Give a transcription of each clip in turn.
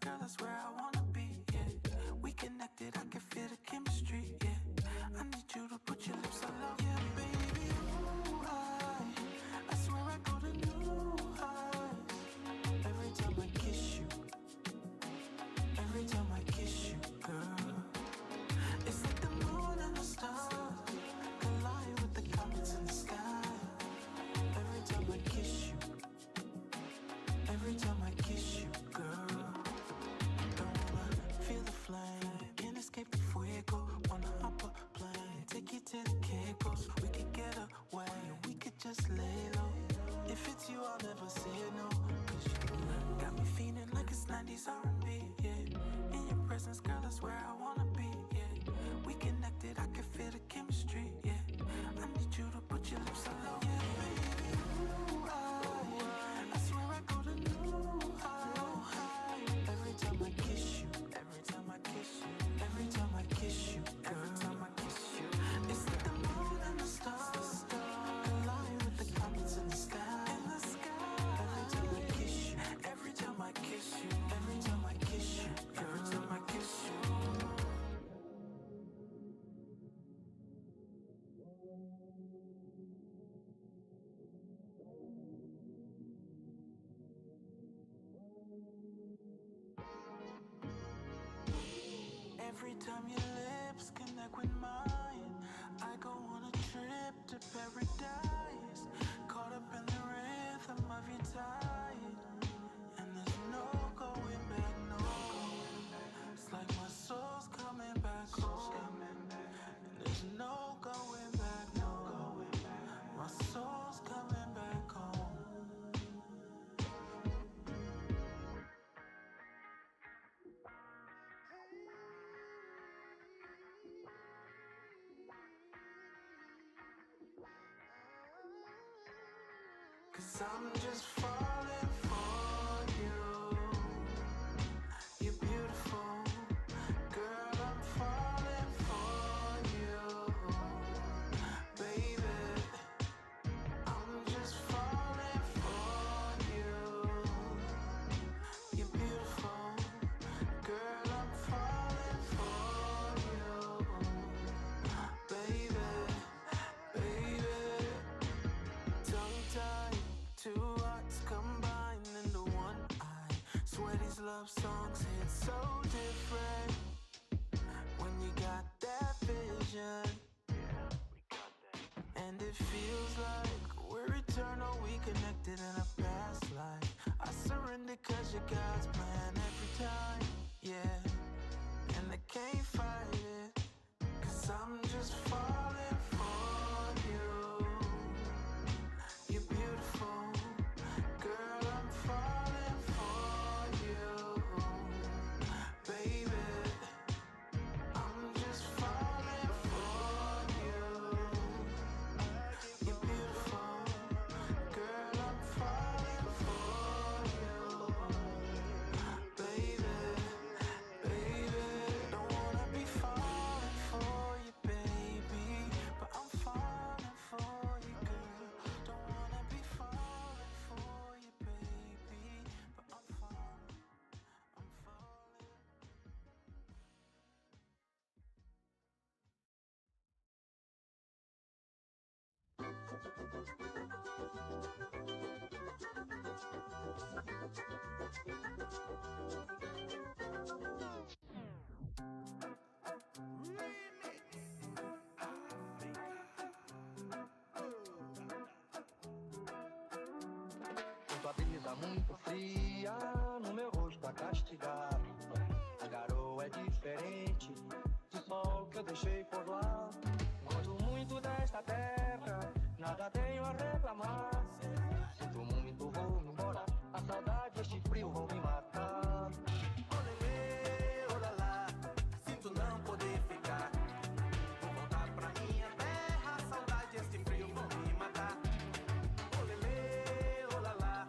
girl, that's where I wanna be, yeah. We connected, I can feel the chemistry, yeah. I need you to put your lips all over, yeah, baby. Ooh, I swear I go to new highs every time I kiss you. Every time I kiss you, girl. It's like the moon and the stars collide with the comets in the sky. Every time I kiss you. Every time I kiss you, girl. Don't wanna feel the flame, can't escape the fuego. Wanna hop a plane, take you to the Caicos. We could get away, we could just lay low. If it's you, I'll never say no. 'Cause you got me feeling like it's 90s R&B, yeah. In your presence, girl, that's where I wanna be, yeah. We connected, I can feel the chemistry, yeah. I need you to put your lips all over, yeah, baby. Ooh, I swear I go to new high. Every time I kiss you, every time I kiss you, every time I kiss you, every time I kiss you. It's like the moon and the stars collide with the comets in the sky. Every time I kiss you, every time I kiss you, every time I kiss you, every time I kiss you. Every time your lips connect with mine, I go on a trip to paradise. Caught up in the rhythm of your tide, and there's no going back, no. It's like my soul's coming back home, and there's no going back, no. My soul's coming back home. Cause I'm just falling for you. You're beautiful, girl, I'm falling for you. Baby, I'm just falling for you. You're beautiful, girl, I'm falling for you. Baby, baby. Tongue-tied, two hearts combined into one eye. Swear these love songs hit so different when you got that vision. And it feels like we're eternal, we connected in a past life. I surrender 'cause you're God's plan every time, yeah. And I can't fight it, 'cause I'm just falling for you. You're beautiful, girl, I'm falling for you. Baby, I'm just falling for you. You're beautiful, girl, I'm falling for you. Baby, baby, don't wanna be falling for you, baby, but I'm falling for you, girl. Don't wanna be falling for you, baby, but I'm falling, I'm falling. Tua brisa muito fria no meu rosto a castigar. A garoa é diferente do sol que eu deixei por lá. Gosto muito desta terra, nada tenho a reclamar. Sinto muito, vou embora, a saudade e este frio vão me matar. Olelê, olala, sinto não poder ficar. Vou voltar pra minha terra, a saudade e este frio vão me matar. Olelê, olala,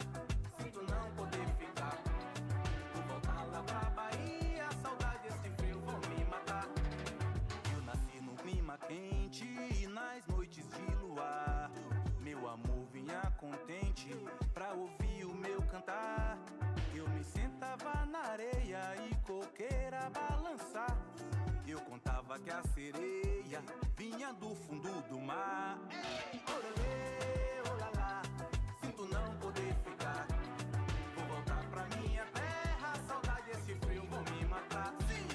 sinto não poder ficar. Vou voltar lá pra Bahia, a saudade e este frio vão me matar. Eu nasci num clima quente e nas noites de luar, meu amor vinha contente pra ouvir o meu cantar. que a sereia vinha do fundo do mar. Olê, olá, sinto não poder ficar. Vou voltar pra minha terra, saudade, esse frio vou me matar. Sim,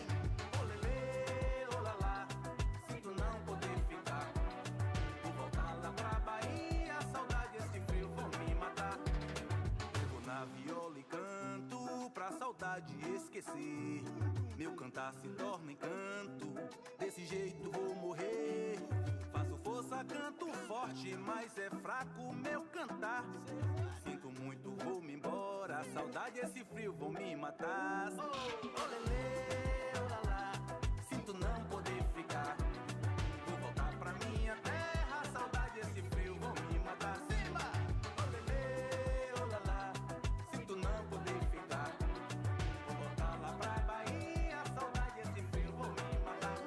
olê, olá, sinto não poder ficar. Vou voltar lá pra Bahia, saudade, esse frio vou me matar. Pego na viola e canto pra saudade esquecer. Meu cantar se torna encanto, desse jeito vou morrer. Faço força, canto forte, mas é fraco meu cantar. Sinto muito, vou me embora, saudade, esse frio vão me matar. Olê, olá, sinto não poder ficar. Vou voltar pra minha terra, saudade, esse frio vão me matar. Simba! Olê, olá, sinto não poder ficar. Vou voltar lá pra Bahia, saudade, esse frio vão me matar.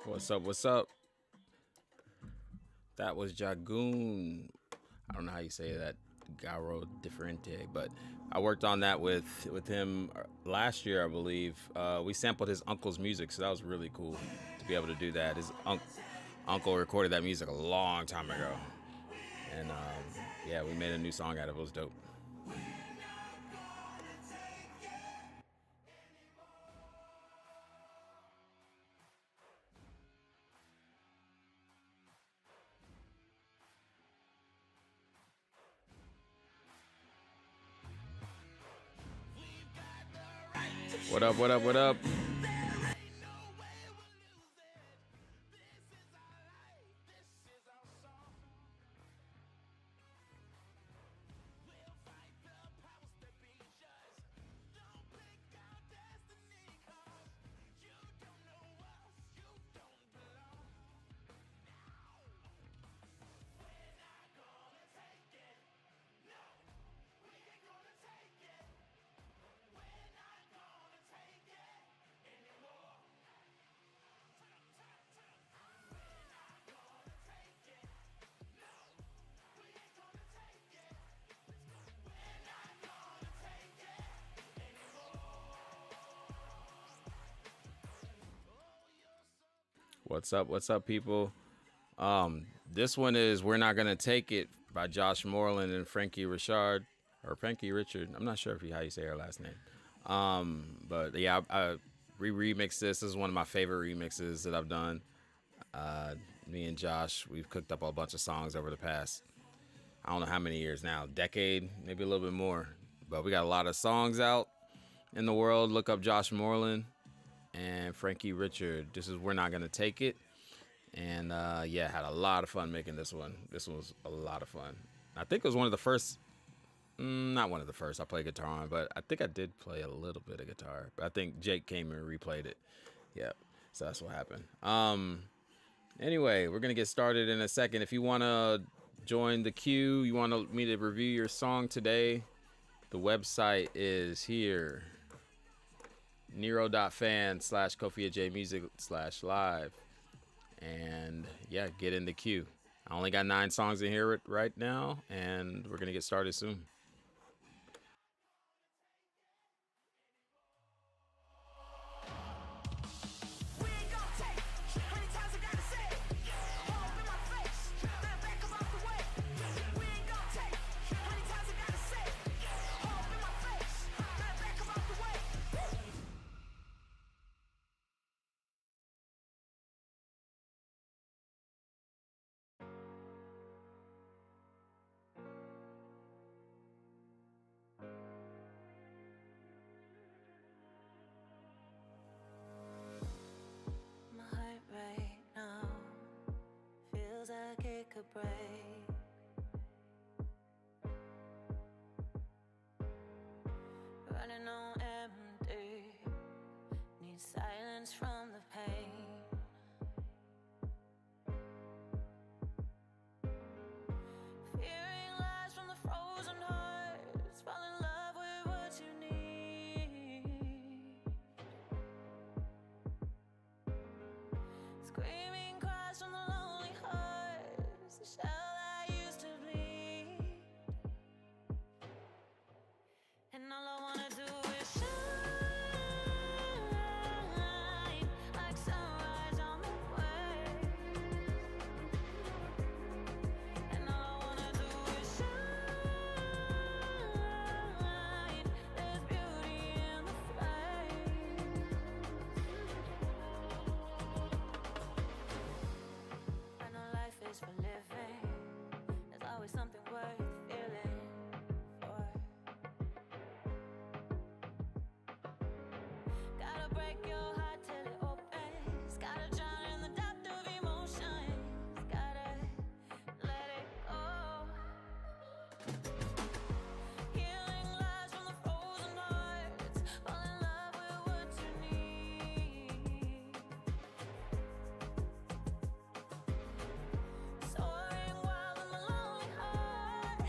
What's up? What's up? That was Jagoon. I don't know how you say that, Garo Differente, but I worked on that with him last year, I believe. We sampled his uncle's music, so that was really cool to be able to do that. His uncle recorded that music a long time ago, and yeah, we made a new song out of it. It was dope. What up, what up, what up? What's up, people? This one is "We're Not Gonna Take It" by Josh Moreland and Frankie Richard, or Frankie Richard. I'm not sure how you say her last name. But yeah, I remixed this. This is one of my favorite remixes that I've done. Me and Josh, we've cooked up a bunch of songs over the past, I don't know how many years now, decade, maybe a little bit more. But we got a lot of songs out in the world. Look up Josh Moreland and Frankie Richard. This is "We're Not Gonna Take It." And yeah, had a lot of fun making this one. This one was a lot of fun. I think it was one of the first, not one of the first I played guitar on, but I think I did play a little bit of guitar. But I think Jake came and replayed it. Yeah, so that's what happened. Anyway, we're going to get started in a second. If you want to join the queue, you want me to review your song today, the website is here. Nero.fan/KofiaJMusic/live. And yeah, get in the queue. I only got 9 songs in here right now, and we're going to get started soon. Break. Running on empty, need silence from the pain. Fearing lies from the frozen hearts, fall in love with what you need. Screaming cries from the lonely hearts, the shell I used to bleed. And all I wanna do is shine like sunrise on the waves. And all I wanna do is shine. There's beauty in the flames. I know life is for living. There's always something worth feeling for. Gotta break your heart till it opens. Gotta drown in the depth of emotions. Gotta let it go. Healing lies from the frozen hearts. Fall in love with what you need. Soaring wild in my lonely heart.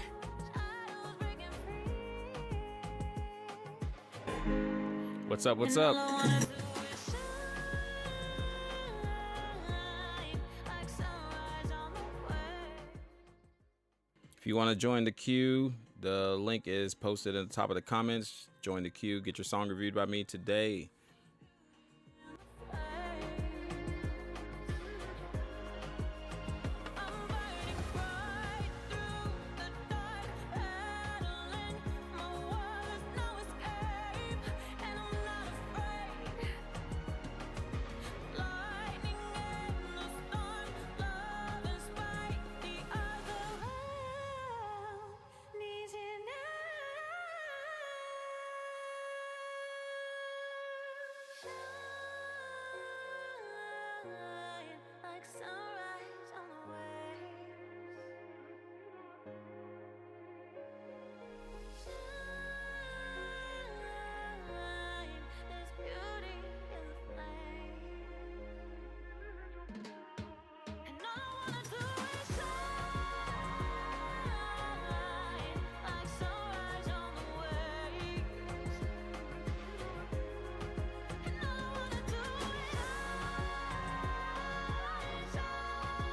Shadows breaking free. What's up? What's And up? all I wanna do is shine like sunrise on the way. If you want to join the queue, the link is posted at the top of the comments. Join the queue. Get your song reviewed by me today. I'm burning bright through the dark, battling. My wall is no escape, and I'm not afraid. Lightning in the storm, love in spite. The other world needs you now. Shine like sunrise on the waves. Shine, there's beauty in the flame. And all I wanna do is shine like sunrise on the waves. And all I wanna do is shine, shine.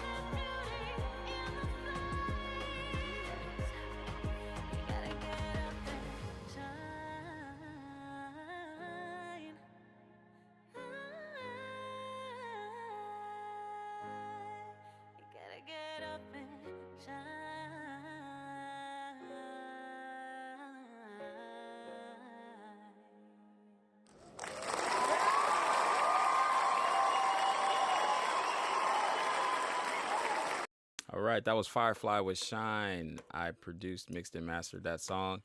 There's beauty in the flames. You gotta get up and shine. You gotta get up and shine. All right, that was Firefly with Shine. I produced, mixed, and mastered that song.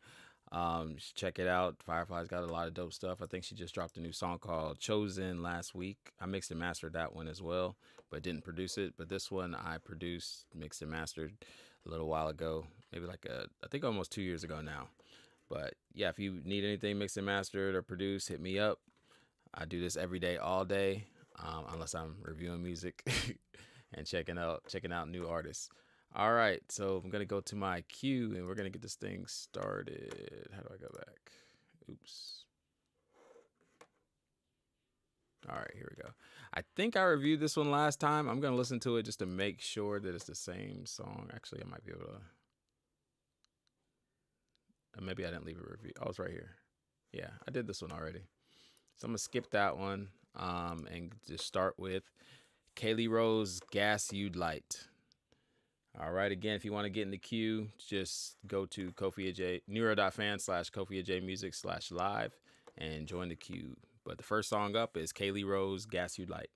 You should check it out. Firefly's got a lot of dope stuff. I think she just dropped a new song called Chosen last week. I mixed and mastered that one as well, but didn't produce it. But this one I produced, mixed, and mastered a little while ago, maybe like I think almost 2 years ago now. But yeah, if you need anything mixed and mastered or produced, hit me up. I do this every day, all day, unless I'm reviewing music and checking out new artists. All right, so I'm gonna go to my queue and we're gonna get this thing started. How do I go back? Oops. All right, here we go. I think I reviewed this one last time. I'm gonna listen to it just to make sure that it's the same song. Actually, I might be able to. Maybe I didn't leave a review. Oh, it's right here. Yeah, I did this one already. So I'm gonna skip that one and just start with Kaylee Rose, Gas You'd Light. All right, again, if you want to get in the queue, just go to neuro.fan/KofiAJmusic/live and join the queue. But the first song up is Kaylee Rose, Gas You'd Light.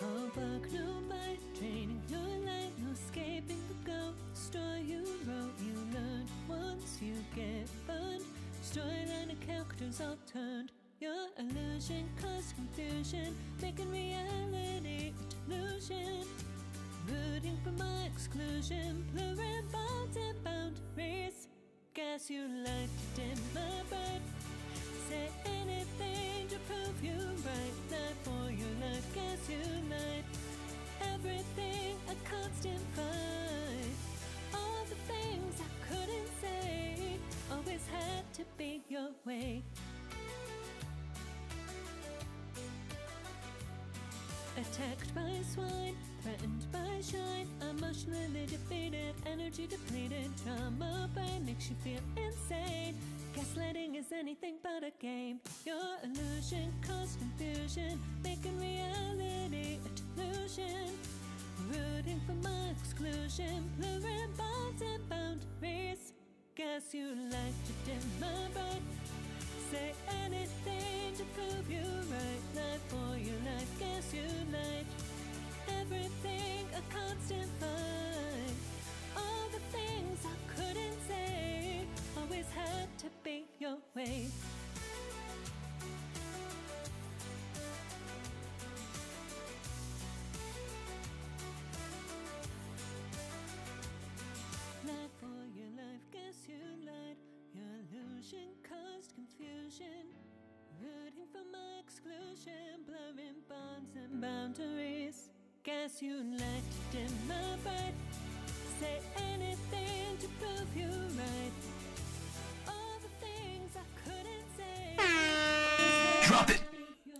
Hard work, no bite, draining your life, no escaping the go. Story you wrote, you learned once you get burned. Storyline of characters all turned. Your illusion caused confusion, making reality a delusion. Rooting for my exclusion, blurring bonds and boundaries. Guess you like to dim my bird. Say anything to prove you right. Life for your life, guess you lied. Everything a constant fight. All the things I couldn't say always had to be your way. Attacked by swine, threatened by shine, emotionally defeated, energy depleted, trauma brain makes you feel insane. Gaslighting is anything but a game. Your illusion caused confusion, making reality a delusion. Rooting for my exclusion, blurring bonds and boundaries. Guess you like to dim my bright. Say anything to prove you right. Life for your life, guess you lied. Everything a constant fight. All the things I couldn't say always had to be your way. Life for your life, guess you lied. Your illusion caused confusion. Rooting for my exclusion, blurring bonds and boundaries. Guess you like to dim my bright. Say anything to prove you right. All the things I couldn't say. Drop it.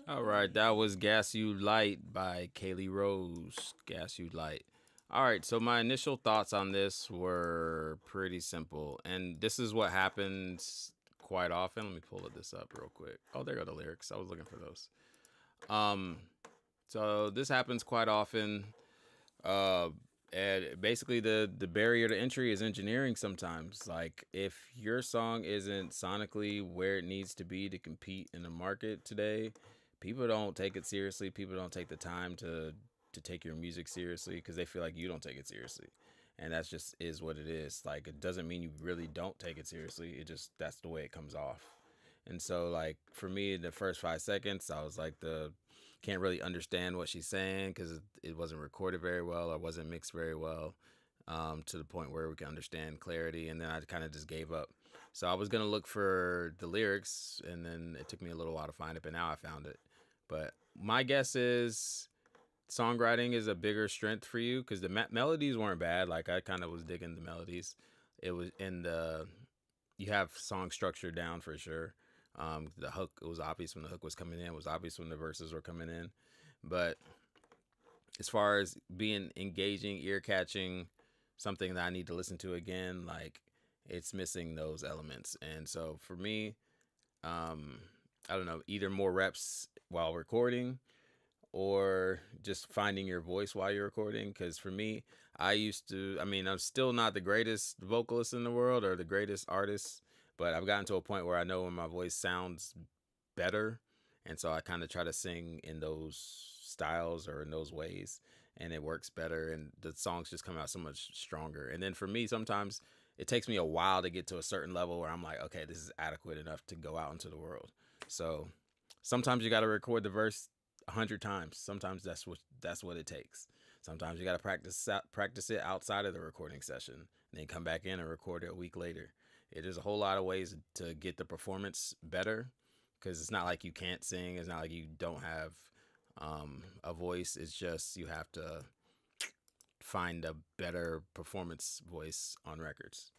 All right, that was Gas You Light by Kaylee Rose. Gas You Light. All right, so my initial thoughts on this were pretty simple, and this is what happens quite often. Let me pull this up real quick. Oh, there go the lyrics. I was looking for those. So this happens quite often. And basically the barrier to entry is engineering sometimes. Like if your song isn't sonically where it needs to be to compete in the market today, people don't take it seriously. People don't take the time to take your music seriously because they feel like you don't take it seriously. And that's just is what it is. Like, it doesn't mean you really don't take it seriously. It just, that's the way it comes off. And so, like, for me, the first 5 seconds, I was like, can't really understand what she's saying because it wasn't recorded very well or wasn't mixed very well to the point where we can understand clarity. And then I kind of just gave up. So I was going to look for the lyrics, and then it took me a little while to find it, but now I found it. But my guess is songwriting is a bigger strength for you because the melodies weren't bad. Like, I kind of was digging the melodies. It was in you have song structure down for sure. The hook, it was obvious when the hook was coming in. It was obvious when the verses were coming in. But as far as being engaging, ear catching, something that I need to listen to again, like, it's missing those elements. And so for me, I don't know, either more reps while recording or just finding your voice while you're recording. Because for me, I'm still not the greatest vocalist in the world or the greatest artist, but I've gotten to a point where I know when my voice sounds better. And so I kind of try to sing in those styles or in those ways, and it works better. And the songs just come out so much stronger. And then for me, sometimes it takes me a while to get to a certain level where I'm like, okay, this is adequate enough to go out into the world. So sometimes you got to record the verse 100 times. Sometimes that's what it takes. Sometimes you got to practice it outside of the recording session, and then come back in and record it a week later. There's a whole lot of ways to get the performance better, because it's not like you can't sing. It's not like you don't have a voice. It's just you have to find a better performance voice on records.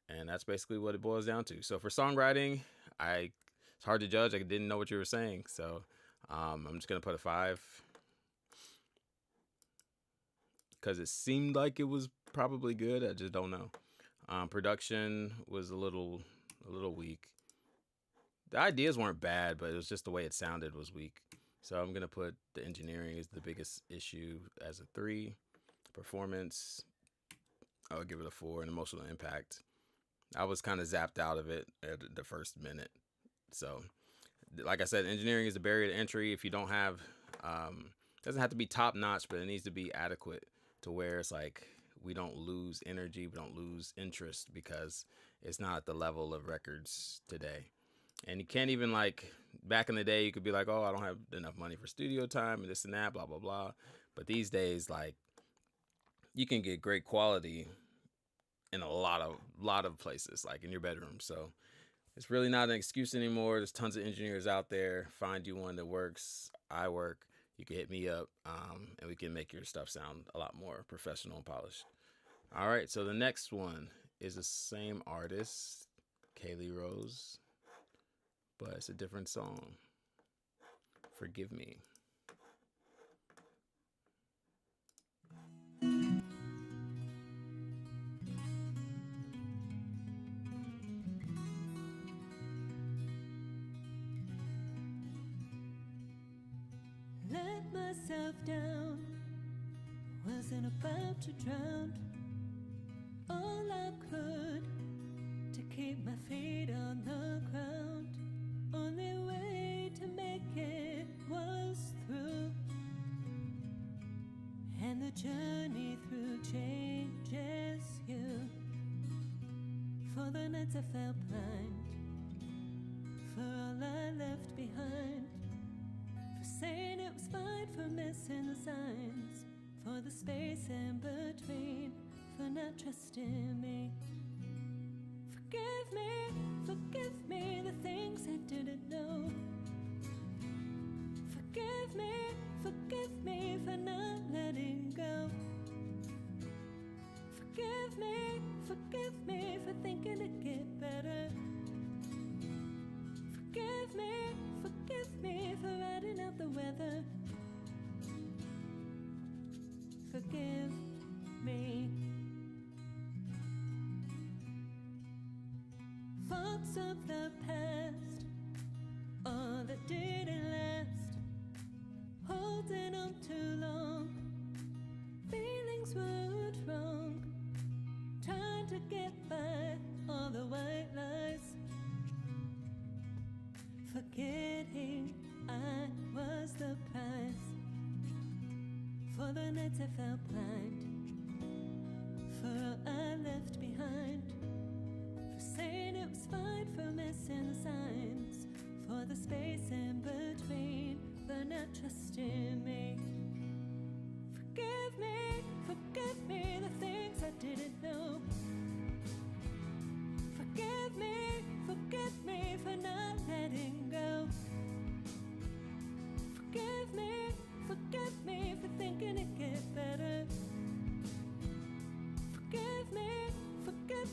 And that's basically what it boils down to. So for songwriting, it's hard to judge. I didn't know what you were saying. So I'm just going to put a 5. Because it seemed like it was probably good. I just don't know. Production was a little weak. The ideas weren't bad, but it was just the way it sounded was weak. So I'm going to put the engineering is the biggest issue as a 3. Performance, I would give it a 4. And emotional impact, I was kind of zapped out of it at the first minute. So, like I said, engineering is a barrier to entry. If you don't have, it doesn't have to be top notch, but it needs to be adequate to where it's like we don't lose energy, we don't lose interest because it's not at the level of records today. And you can't even, like, back in the day, you could be like, oh, I don't have enough money for studio time and this and that, blah, blah, blah. But these days, like, you can get great quality in a lot of places, like in your bedroom. So it's really not an excuse anymore. There's tons of engineers out there. Find you one that works. I work. You can hit me up, and we can make your stuff sound a lot more professional and polished. All right, so the next one is the same artist, Kaylee Rose, but it's a different song. Forgive Me. Let myself down, wasn't about to drown. All I could to keep my feet on the ground. Only way to make it was through. And the journey through changes you. For the nights I felt blind, for all I left behind. For saying it was fine, for missing the signs, for the space in between, for not trusting me. Forgive me the things I didn't know. Forgive me for not letting go. Forgive me for thinking it'd get better. Forgive me for riding out the weather. Forgive me. Faults of the past, all that didn't last. Holding on too long, feelings were wrong. Trying to get by all the white lies. Forgetting I was the price. For the nights I felt blind, for all I left behind. For saying it was fine, for missing the signs, for the space in between, for not trusting me. Forgive me the things I didn't know. Forgive me for not letting go. Forgive me for thinking it'd get better. Forgive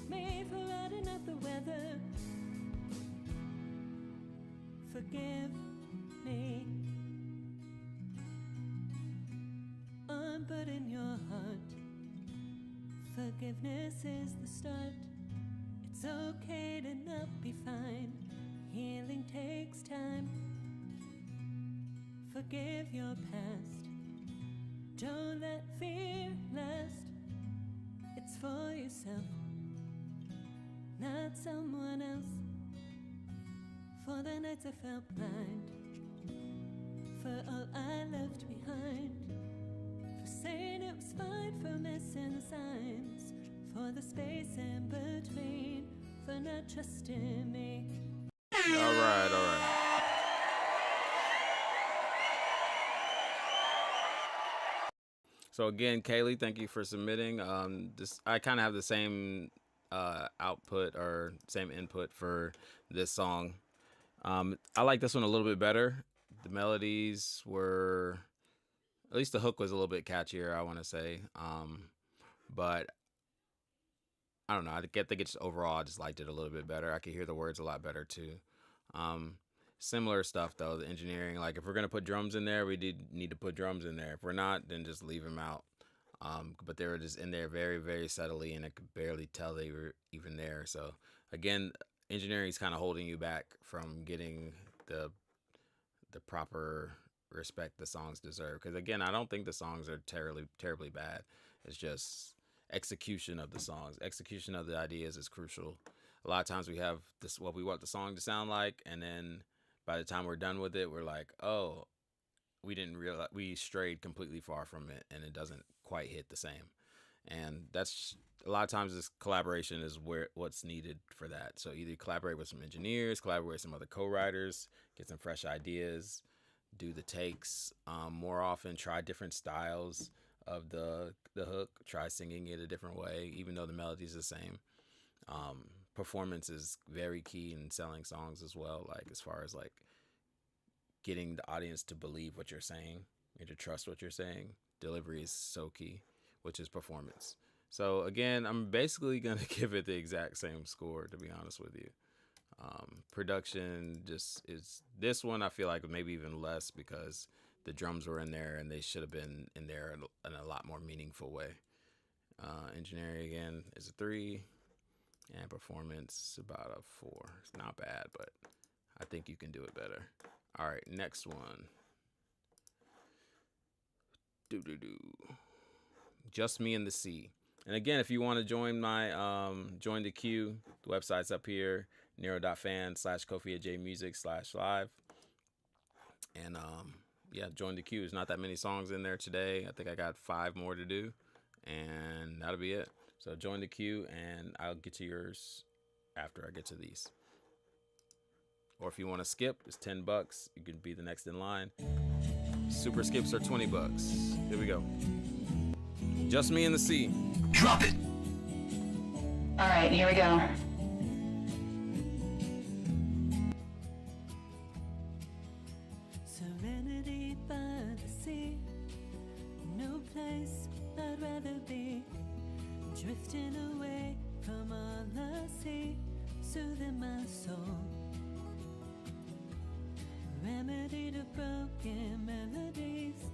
me for riding out the weather. Forgive me. Unburden your heart. Forgiveness is the start. It's okay to not be fine. Healing takes time. Forgive your past. Don't let fear last. It's for yourself, not someone else. For the nights I felt blind, for all I left behind. For saying it was fine, for missing the signs, for the space in between, for not trusting me. All right, all right. So again, Kaylee, thank you for submitting. I kind of have the same output or same input for this song. I like this one a little bit better. The melodies were, at least the hook was a little bit catchier, I want to say. But I don't know. I think it just overall, I just liked it a little bit better. I could hear the words a lot better too. Similar stuff though, the engineering. Like if we're gonna put drums in there, we need to put drums in there. If we're not, then just leave them out. But they were just in there very, very subtly, and I could barely tell they were even there. So again, engineering is kind of holding you back from getting the proper respect the songs deserve. Because again, I don't think the songs are terribly bad. It's just execution of the songs, execution of the ideas is crucial. A lot of times we have this what we want the song to sound like, and then by the time we're done with it, we're like, oh, we didn't realize we strayed completely far from it, and it doesn't quite hit the same. And that's a lot of times this collaboration is what's needed for that. So either collaborate with some engineers, collaborate with some other co-writers, get some fresh ideas, do the takes more often, try different styles of the hook, try singing it a different way, even though the melody's the same. performance is very key in selling songs as well. Like as far as like getting the audience to believe what you're saying and to trust what you're saying. Delivery is so key, which is performance. So again, I'm basically gonna give it the exact same score, to be honest with you. Production just is this one. I feel like maybe even less because the drums were in there and they should have been in there in a lot more meaningful way. Engineering again is a 3, and performance about a 4. It's not bad, but I think you can do it better. All right, next one. Just Me and the Sea. And again, if you want to join my join the queue, the website's up here, nero.fan/kofiajmusic/live. And yeah, join the queue. There's not that many songs in there today. I think I got 5 more to do, and that'll be it. So join the queue, and I'll get to yours after I get to these. Or if you want to skip, it's $10. You can be the next in line. Super skips are $20. Here we go. Just Me and the Sea. Drop it. All right, here we go. Serenity by the sea, no place I'd rather be. Drifting away from all I see, soothing my soul. Remedy to broken melodies.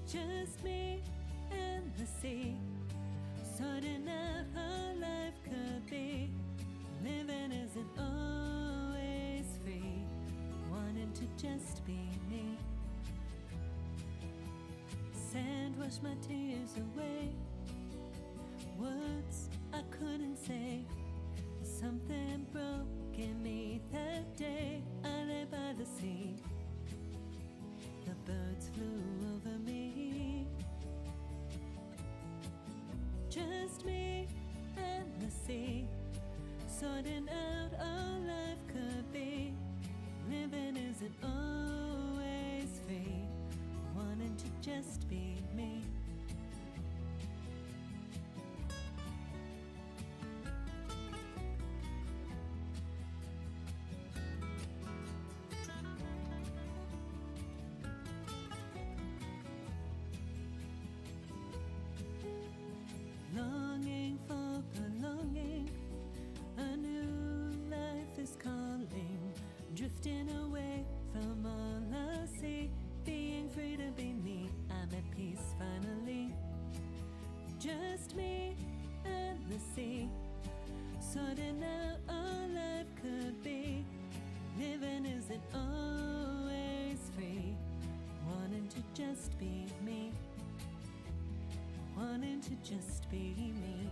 Just me and the sea, sorting out how life could be. Living isn't always free, wanting to just be me. Sand washed my tears away, words I couldn't say. Something broke in me that day. I lay by the sea, the birds flew over me. Just me and the sea, sorting out all life could be. Living isn't always free, wanting to just be me. Longing for belonging, a new life is calling. Drifting away from all I see, being free to be me. I'm at peace finally. Just me and the sea, sorting out all life could be. Living isn't always free, wanting to just be me. Wanting to just be me.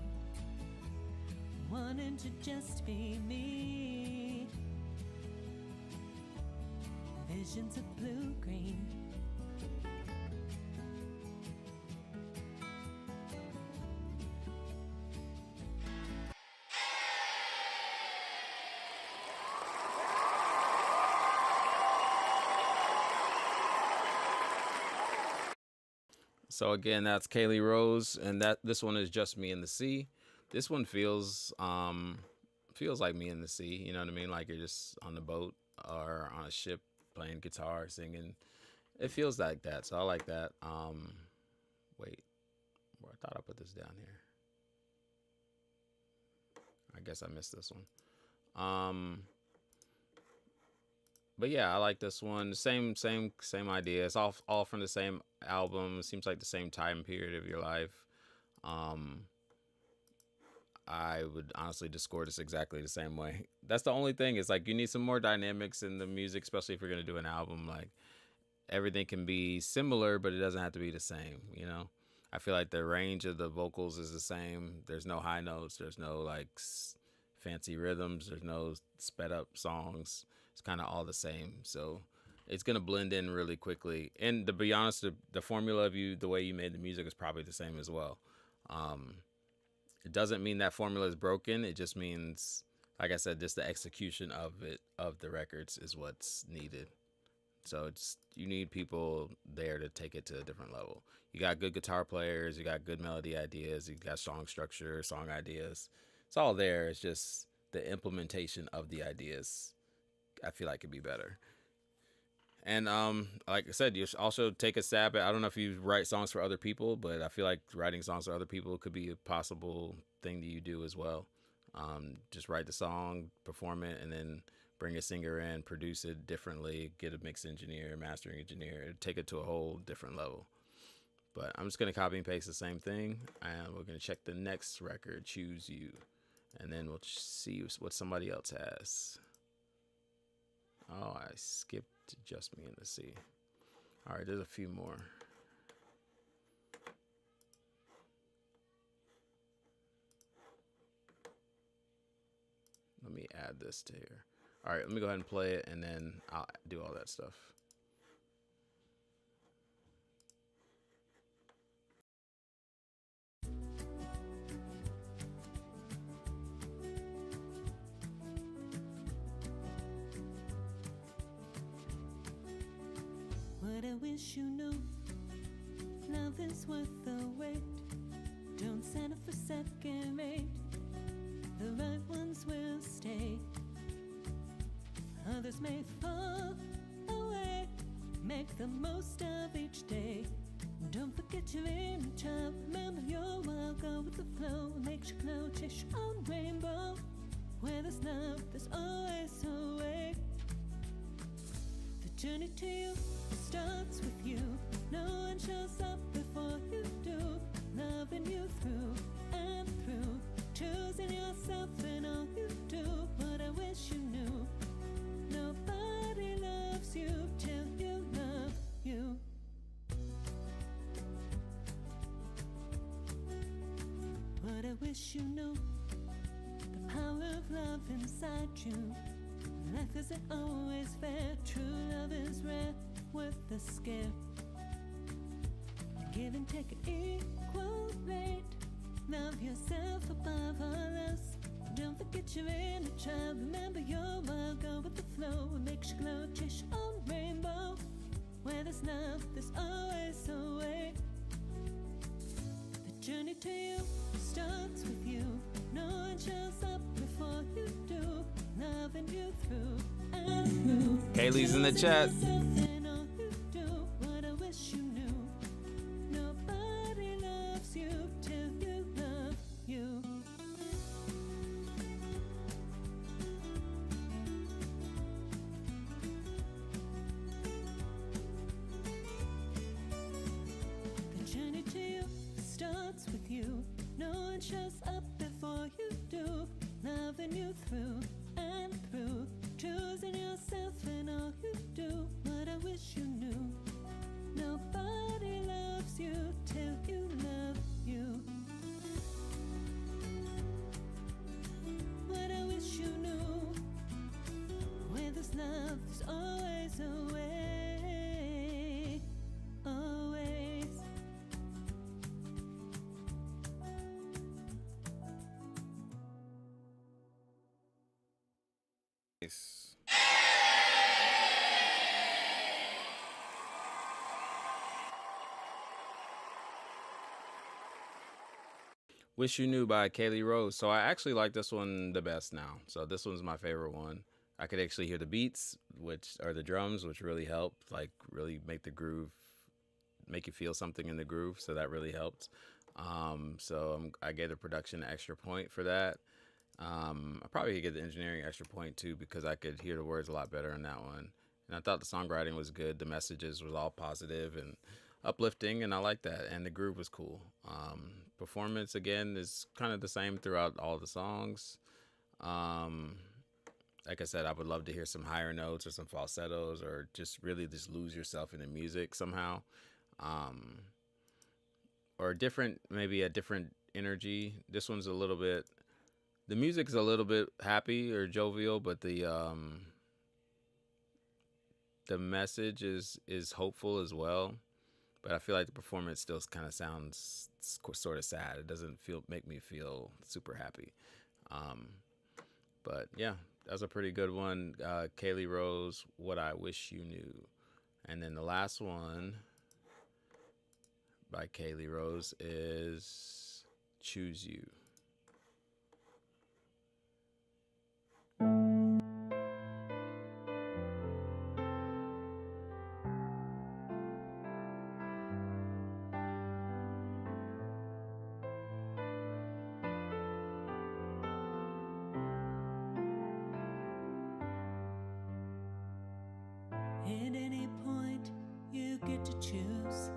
Wanting to just be me. Visions of blue-green. So again, that's Kaylee Rose, and this one is Just Me and the Sea. This one feels like me in the sea. You know what I mean? Like you're just on the boat or on a ship playing guitar, singing. It feels like that. So I like that. Wait, I thought I put this down here. I guess I missed this one. But yeah, I like this one. Same idea. It's all from the same album. It seems like the same time period of your life. I would honestly just score this exactly the same way. That's the only thing. Is like you need some more dynamics in the music, especially if you're gonna do an album. Like everything can be similar, but it doesn't have to be the same. You know, I feel like the range of the vocals is the same. There's no high notes. There's no like fancy rhythms. There's no sped up songs. It's kind of all the same. So it's going to blend in really quickly. And to be honest, the formula of the way you made the music is probably the same as well. It doesn't mean that formula is broken. It just means, like I said, just the execution of the records is what's needed. So you need people there to take it to a different level. You got good guitar players. You got good melody ideas. You got song structure, song ideas. It's all there. It's just the implementation of the ideas, I feel like could be better. And like I said, you should also take a stab at. I don't know if you write songs for other people, but I feel like writing songs for other people could be a possible thing that you do as well. Just write the song, perform it, and then bring a singer in, produce it differently, get a mix engineer, mastering engineer, take it to a whole different level. But I'm just gonna copy and paste the same thing, and we're gonna check the next record, Choose You, and then we'll see what somebody else has. Oh, I skipped Just Me in the Sea. All right, there's a few more. Let me add this to here. All right, let me go ahead and play it, and then I'll do all that stuff. What I wish you knew, love is worth the wait. Don't settle for second rate. The right ones will stay. Others may fall away. Make the most of each day. Don't forget your inner child. Remember your wild, go with the flow. Makes you glow, chase your own rainbow. Where there's love, there's always a way. The journey to you starts with you. No one shows up before you do. Loving you through and through. Choosing yourself in all you do. But I wish you knew, nobody loves you till you love you. But I wish you knew the power of love inside you. Life isn't always fair. True love is rare, worth the scare. Give and take an equal rate. Love yourself above all else. Don't forget your inner child. Remember your wild, go with the flow. It makes you glow, chase your own rainbow. Where there's love, there's always a way. The journey to you starts with you. No one shows up before you do. Loving you through and through. Kaylee's in the chat. In all you do. What I wish you knew, nobody loves you till you love you. The journey to you starts with you. No one shows up before you do. Loving you through and through. Choosing yourself in all you do. But I wish you knew, nobody loves you till you love you. What I wish you knew, where there's love, there's always a way. Always. Nice. Wish You Knew by Kaylee Rose. So I actually like this one the best now. So this one's my favorite one. I could actually hear the beats, which are the drums, which really helped, like really make the groove, make you feel something in the groove. So that really helped. I gave the production an extra point for that. I probably could get the engineering extra point too, because I could hear the words a lot better in that one. And I thought the songwriting was good. The messages was all positive and uplifting, and I like that. And the groove was cool. Performance again is kind of the same throughout all the songs. Like I said, I would love to hear some higher notes or some falsettos, or just really just lose yourself in the music somehow. Or maybe a different energy. This one's a little bit, the music's a little bit happy or jovial, but the message is hopeful as well. But I feel like the performance still kind of sounds sort of sad. It doesn't make me feel super happy. But yeah, that was a pretty good one. Kaylee Rose, What I Wish You Knew. And then the last one by Kaylee Rose is Choose You. get to choose.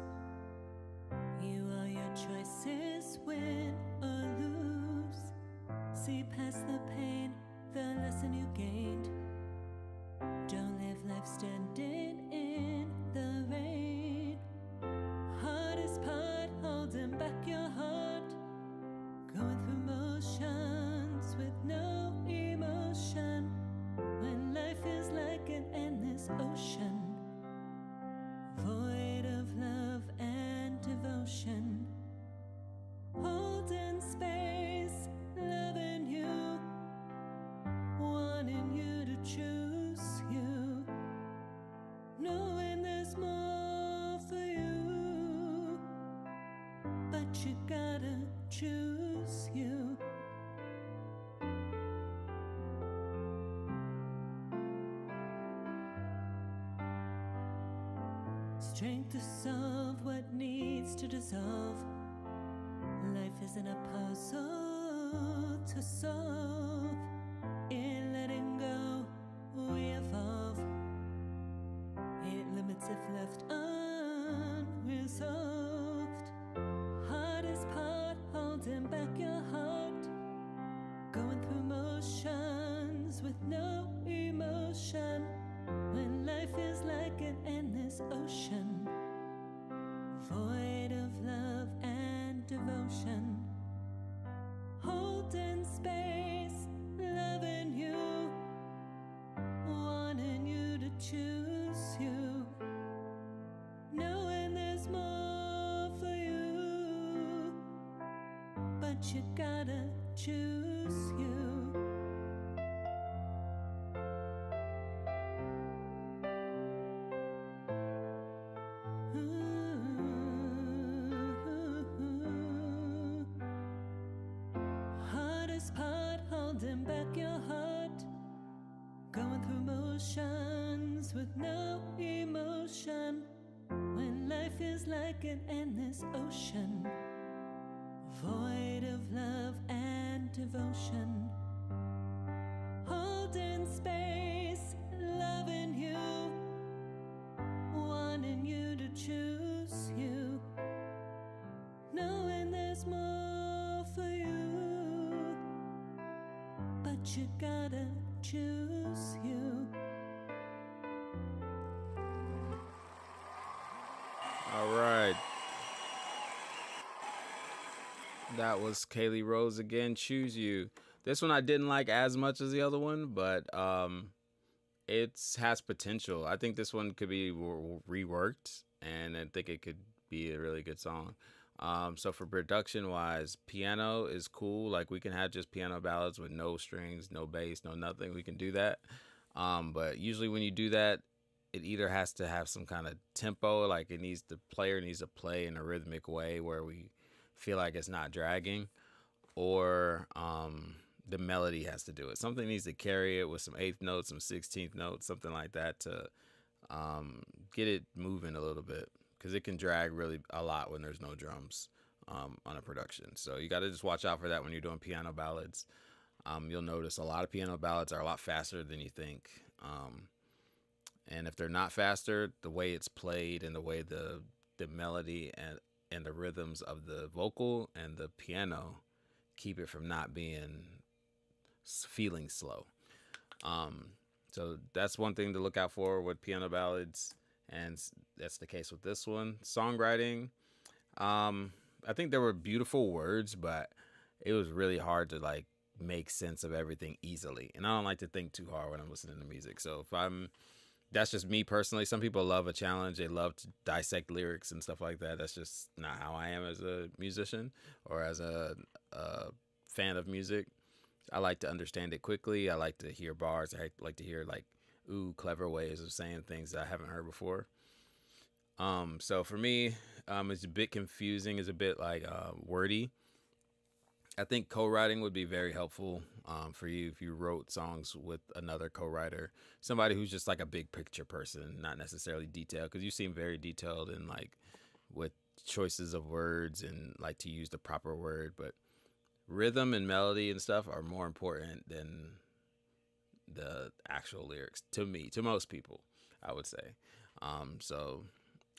You are your choices, win or lose. See past the pain, the lesson you gained. Don't live life standing in the rain. Hardest part, holding back your heart. Going through motions with no emotion. When life is like an endless ocean, void of love and devotion. Holding space, loving you, wanting you to choose you, knowing there's more for you, but you gotta choose you. Strength to solve what needs to dissolve. Life isn't a puzzle to solve. In letting go, we evolve. It limits if left unresolved. Hardest part, holding back your heart. Going through motions with no emotion. When life is like an endless ocean, void of love and devotion. Holding space, loving you, wanting you to choose you, knowing there's more for you, but you gotta choose you. Hardest part, holding back your heart. Going through motions with no emotion. When life is like an endless ocean, void of love and devotion. Holding space, loving you, wanting you to choose you, knowing there's more for you, but you gotta choose you. All right. That was Kaylee Rose again, Choose You. This one I didn't like as much as the other one, but it has potential. I think this one could be reworked, and I think it could be a really good song. So for production wise, piano is cool. Like we can have just piano ballads with no strings, no bass, no nothing. We can do that. But usually when you do that, it either has to have some kind of tempo, like the player needs to play in a rhythmic way where we feel like it's not dragging, or the melody has to do it. Something needs to carry it with some eighth notes, some 16th notes, something like that to get it moving a little bit, because it can drag really a lot when there's no drums on a production. So you got to just watch out for that when you're doing piano ballads. You'll notice a lot of piano ballads are a lot faster than you think. And if they're not faster, the way it's played and the way the melody and the rhythms of the vocal and the piano keep it from not feeling slow. So that's one thing to look out for with piano ballads, and that's the case with this one. Songwriting, I think there were beautiful words, but it was really hard to like make sense of everything easily. And I don't like to think too hard when I'm listening to music. So that's just me personally. Some people love a challenge. They love to dissect lyrics and stuff like that. That's just not how I am as a musician or as a fan of music. I like to understand it quickly. I like to hear bars. I like to hear like, clever ways of saying things that I haven't heard before. So for me, it's a bit confusing. It's a bit like wordy. I think co-writing would be very helpful for you if you wrote songs with another co-writer, somebody who's just like a big picture person, not necessarily detailed, because you seem very detailed and like with choices of words and like to use the proper word, but rhythm and melody and stuff are more important than the actual lyrics to me, to most people, I would say. So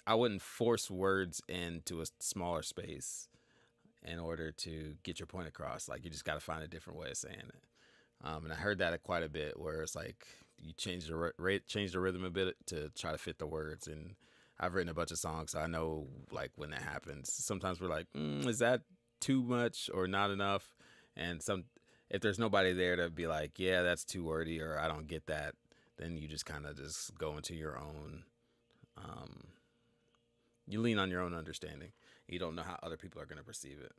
I wouldn't force words into a smaller space in order to get your point across. Like, you just got to find a different way of saying it. And I heard that quite a bit, where it's like you change the rhythm a bit to try to fit the words. And I've written a bunch of songs, so I know like when that happens. Sometimes we're like, is that too much or not enough? And if there's nobody there to be like, yeah, that's too wordy, or I don't get that, then you just kind of just go into your own. You lean on your own understanding. You don't know how other people are going to perceive it.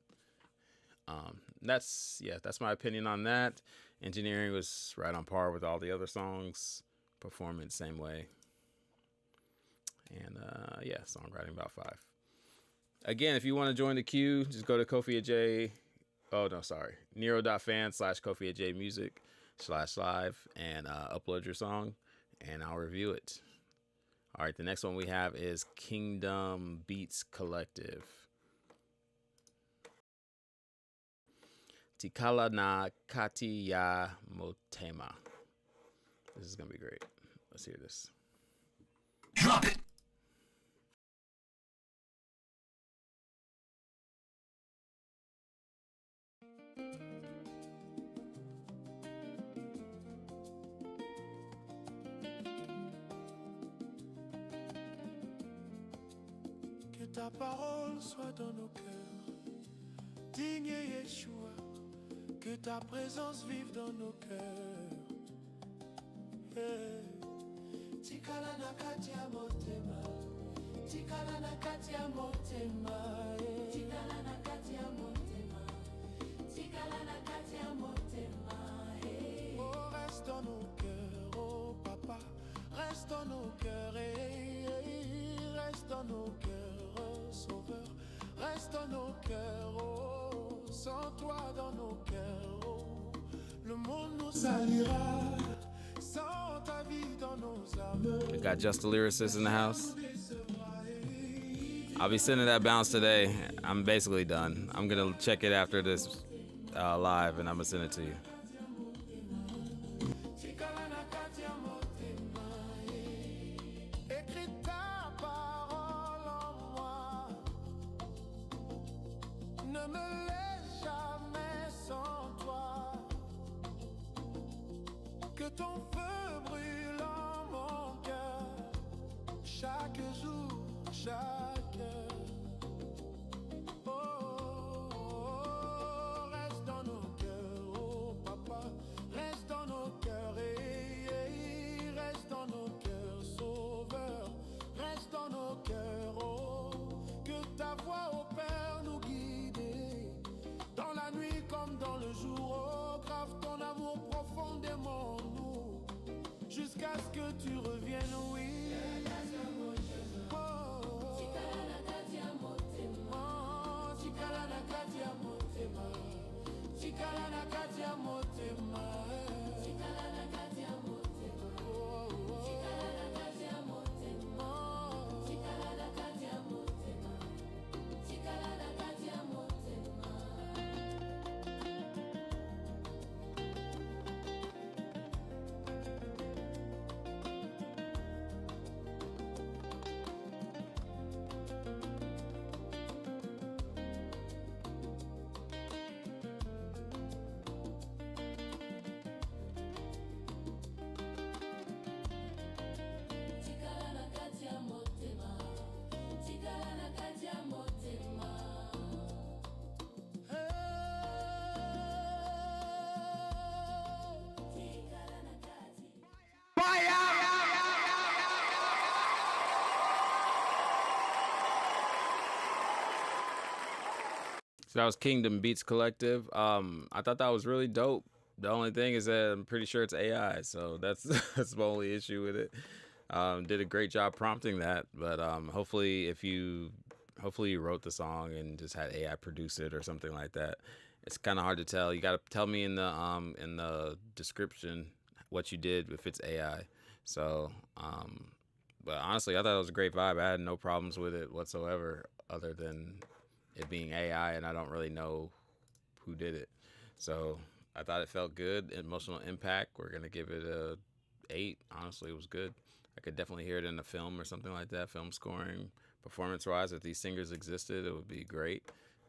That's my opinion on that. Engineering was right on par with all the other songs. Performance, same way. And songwriting about 5. Again, if you want to join the queue, just go to Kofi AJ. Oh no, sorry, Nero.fan/Kofi AJ Music /live and upload your song, and I'll review it. All right, the next one we have is Kingdom Beats Collective. Tikala na kati ya motema. This is gonna be great. Let's hear this. Drop it. Que ta parole soit dans nos cœurs, digne Yeshua, que ta présence vive dans nos cœurs. Hey. Tikala na kati ya motema, tikala na kati ya motema, tikala na kati ya motema, tikala na kati ya motema. Oh, reste dans nos cœurs, oh papa, reste dans nos cœurs, reste dans nos cœurs, oh sauveur, reste dans nos cœurs, oh, sans toi dans nos cœurs, oh, le monde nous salira. We got Just the Lyricist in the house. I'll be sending that bounce today. I'm basically done. I'm gonna check it after this live, and I'm gonna send it to you. Jusqu'à ce que tu reviennes, oui. So that was Kingdom Beats Collective. I thought that was really dope. The only thing is that I'm pretty sure it's AI, so that's that's my only issue with it. Did a great job prompting that, but hopefully you wrote the song and just had AI produce it or something like that. It's kind of hard to tell. You got to tell me in the description what you did if it's AI. So, but honestly, I thought it was a great vibe. I had no problems with it whatsoever, other than it being AI, and I don't really know who did it. So I thought it felt good. Emotional impact, we're gonna give it a 8. Honestly, it was good. I could definitely hear it in a film or something like that. Film scoring, Performance-wise, if these singers existed, it would be great.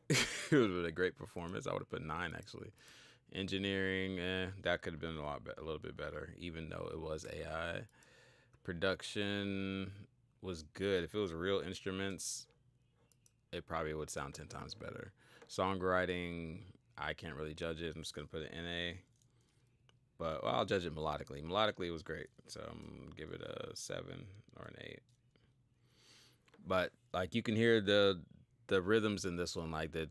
It would have been a great performance. I would have put 9 actually. Engineering, that could have been a little bit better, even though it was AI. Production was good. If it was real instruments, it probably would sound 10 times better. Songwriting, I can't really judge it. I'm just gonna put it in A. But I'll judge it melodically. Melodically, it was great, so I'm gonna give it a 7 or an 8. But like you can hear the rhythms in this one, like the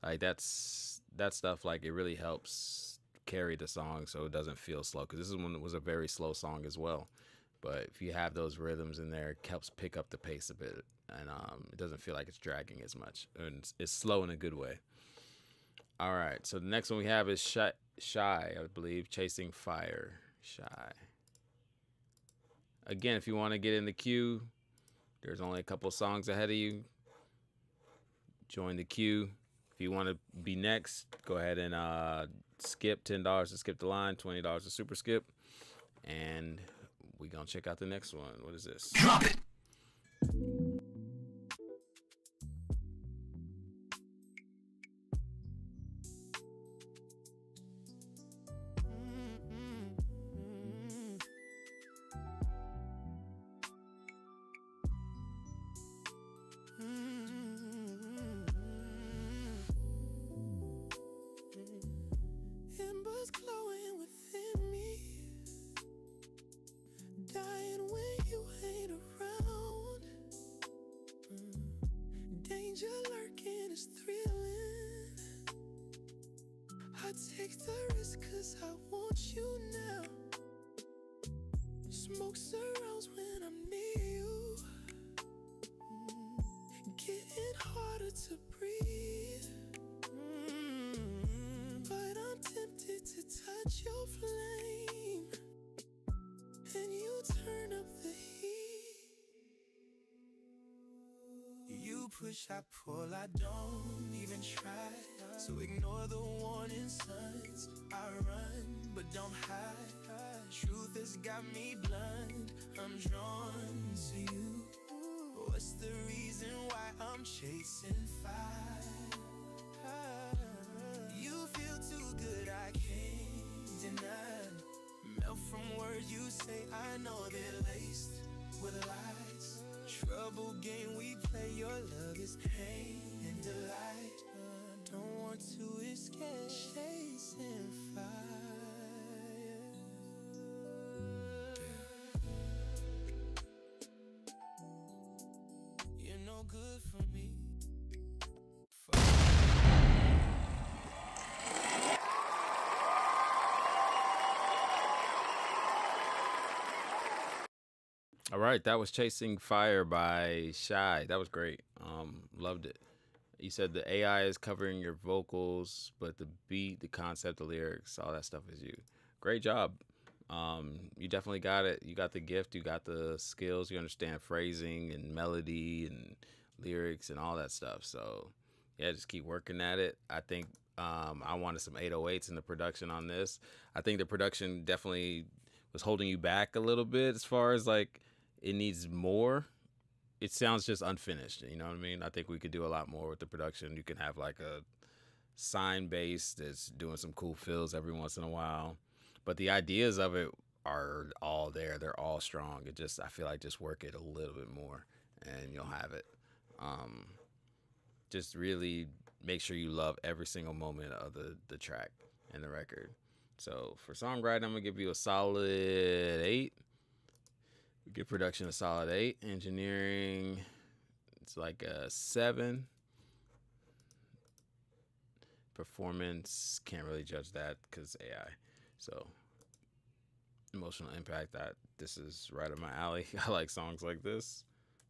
like that stuff. Like it really helps carry the song, so it doesn't feel slow. Because this is one that was a very slow song as well. But if you have those rhythms in there, it helps pick up the pace a bit, and it doesn't feel like it's dragging as much, and it's slow in a good way. All right, so the next one we have is Shy, I believe, Chasing Fire. Shy. Again, if you want to get in the queue, there's only a couple songs ahead of you. Join the queue. If you want to be next, go ahead and skip $10 to skip the line, $20 to super skip, and we're going to check out the next one. What is this? Drop it. Embers glowing within me, dying when you ain't around. Danger lurking is thrilling. I take the risk 'cause I want you now. Smoke surrounds when I'm near you. Getting harder to breathe. But I'm tempted to touch your flame, and you turn up the heat. You push, I pull, I don't even try. So ignore the warning signs. I run, but don't hide. Truth has got me blind. I'm drawn to you. What's the reason why I'm chasing fire? You feel too good, I can't deny. Melt from words you say, I know they're laced with lies. Trouble game we play, your love is pain and delight. Don't want to escape, chasing fire. You're no good for me. All right, that was Chasing Fire by Shy. That was great. Loved it. You said the AI is covering your vocals, but the beat, the concept, the lyrics, all that stuff is you. Great job. You definitely got it. You got the gift. You got the skills. You understand phrasing and melody and lyrics and all that stuff. So, yeah, just keep working at it. I think I wanted some 808s in the production on this. I think the production definitely was holding you back a little bit as far as like it needs more. It sounds just unfinished. You know what I mean? I think we could do a lot more with the production. You can have like a sine bass that's doing some cool fills every once in a while. But the ideas of it are all there. They're all strong. It just, I feel like just work it a little bit more and you'll have it. Just really make sure you love every single moment of the track and the record. So for songwriting, I'm gonna give you a solid 8. Give production a solid 8. Engineering, it's like a 7. Performance, can't really judge that because AI. So emotional impact, that this is right up my alley. I like songs like this,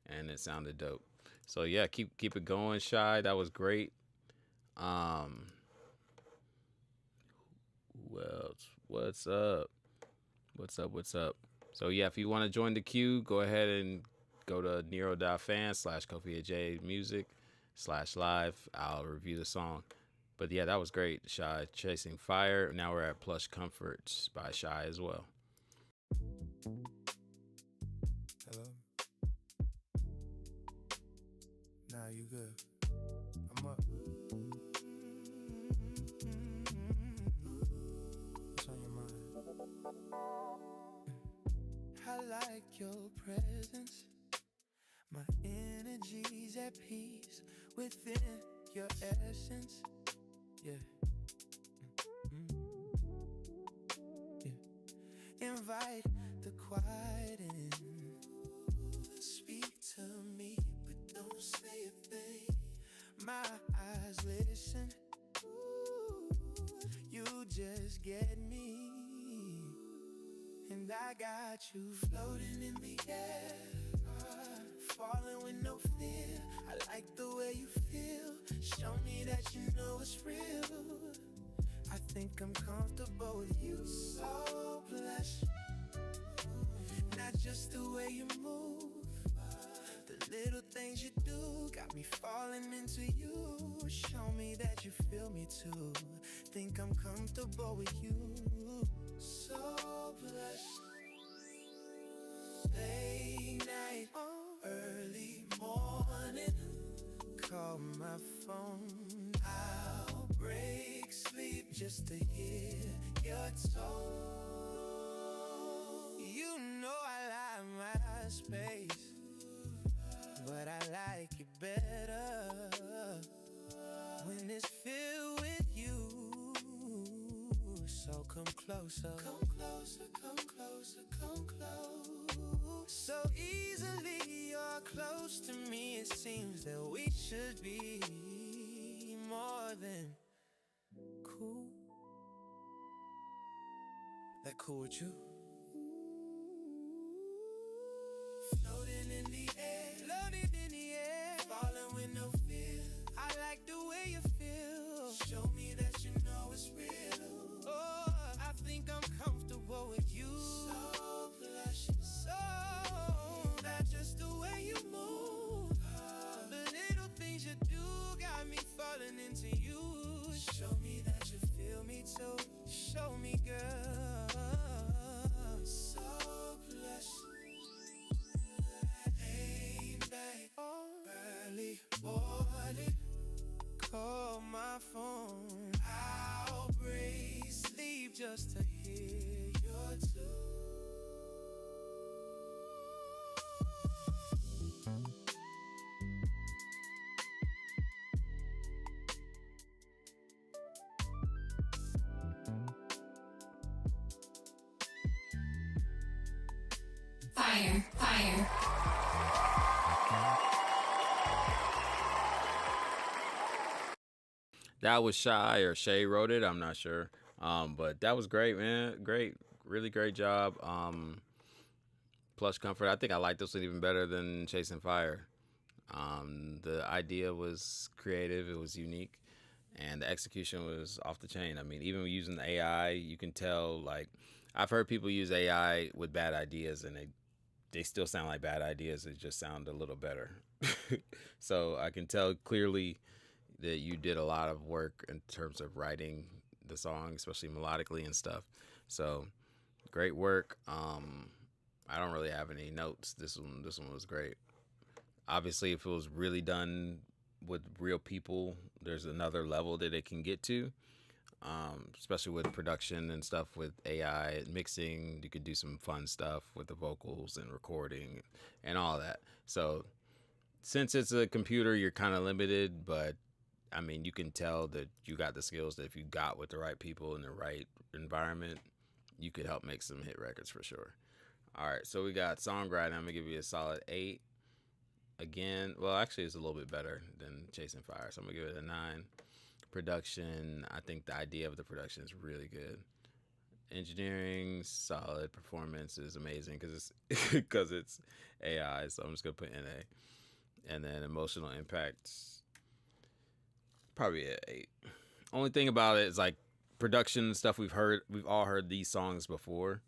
and it sounded dope. So yeah, keep it going, Shy. That was great. Who else? What's up? So yeah, if you want to join the queue, go ahead and go to Nero.fan/KofiAJ Music/live. I'll review the song. But yeah, that was great. Shy, Chasing Fire. Now we're at Plush Comforts by Shy as well. Hello. Nah, you good. I'm up. What's on your mind? I like your presence. My energy's at peace within your essence. Yeah. Yeah. Invite the quiet in. Speak to me, but don't say a thing. My eyes listen. You just get me. And I got you floating in the air, falling with no fear. I like the way you feel. Show me that you know it's real. I think I'm comfortable with you. So blessed. Not just the way you move, the little things you do got me falling into you. Show me that you feel me too. Think I'm comfortable with you. So blessed. Late night, early morning, call my phone. I'll break sleep just to hear your tone. You know I like my space, but I like it better when it's filled with you. So come closer, come closer, come closer, come close. So easily you're close to me. It seems that we should be more than cool. That cool with you? Floating in the air, floating in the air, falling with no fear. I like the way you feel. Show me that you know it's real. Oh, I think I'm comfortable with you. So blush, so not just the way you move, the little things you do got me falling into you. Show me that you feel me too. Show me, girl. So blush. Ain't they early morning? Call my phone. I'll break sleep just to hear your tune. Fire, fire. That was Shy or Shay wrote it. I'm not sure. But that was great, man. Great, really great job. Plush Comfort. I think I like this one even better than Chasing Fire. The idea was creative. It was unique, and the execution was off the chain. I mean, even using the AI, you can tell. Like, I've heard people use AI with bad ideas, and they still sound like bad ideas. It just sound a little better. So I can tell clearly that you did a lot of work in terms of writing the song, especially melodically and stuff. So great work. I don't really have any notes. This one was great. Obviously, if it was really done with real people, there's another level that it can get to. Especially with production and stuff with AI mixing, you could do some fun stuff with the vocals and recording and all that. So since it's a computer, you're kind of limited, but I mean, you can tell that you got the skills that if you got with the right people in the right environment, you could help make some hit records for sure. All right, so we got songwriting. I'm gonna give you a solid 8. Again, well, actually, it's a little bit better than Chasing Fire, so I'm gonna give it a 9. Production, I think the idea of the production is really good. Engineering, solid. Performance is amazing because it's AI, so I'm just gonna put NA. And then emotional impact, probably an 8. Only thing about it is like production and stuff we've all heard these songs before,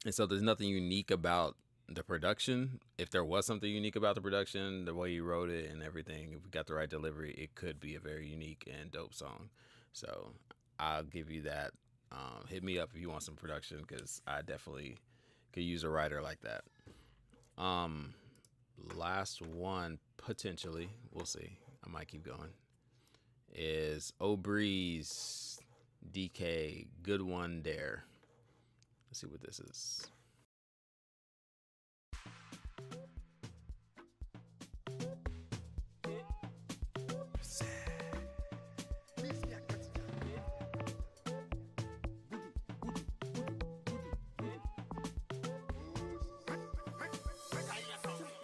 and so there's nothing unique about the production. If there was something unique about the production, the way you wrote it and everything, if we got the right delivery, it could be a very unique and dope song. So I'll give you that. Hit me up if you want some production, because I definitely could use a writer like that. Last one, potentially, we'll see. I might keep going. Is O'Breeze, DK, Good One Dare. Let's see what this is.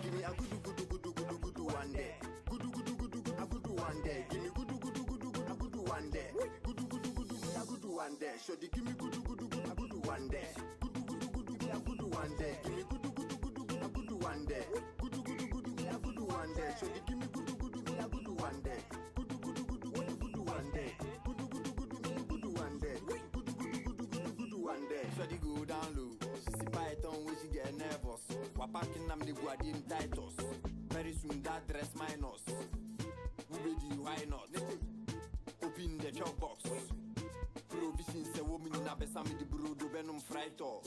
Give me a good one day. Good one day. Give me good one day. Good one day. Shorty, give me good one day. Good one day. Give me good one day. Good one day. Shorty, give me good one day. Good one day. Good one day. Good one day. Shorty go down low. She see python when she get nervous. Wapakin am the guardian Titus. Very soon that dress minus. Ubedi, why not? Open the chop box. Provision say woman in a besame the brodo benum frighto.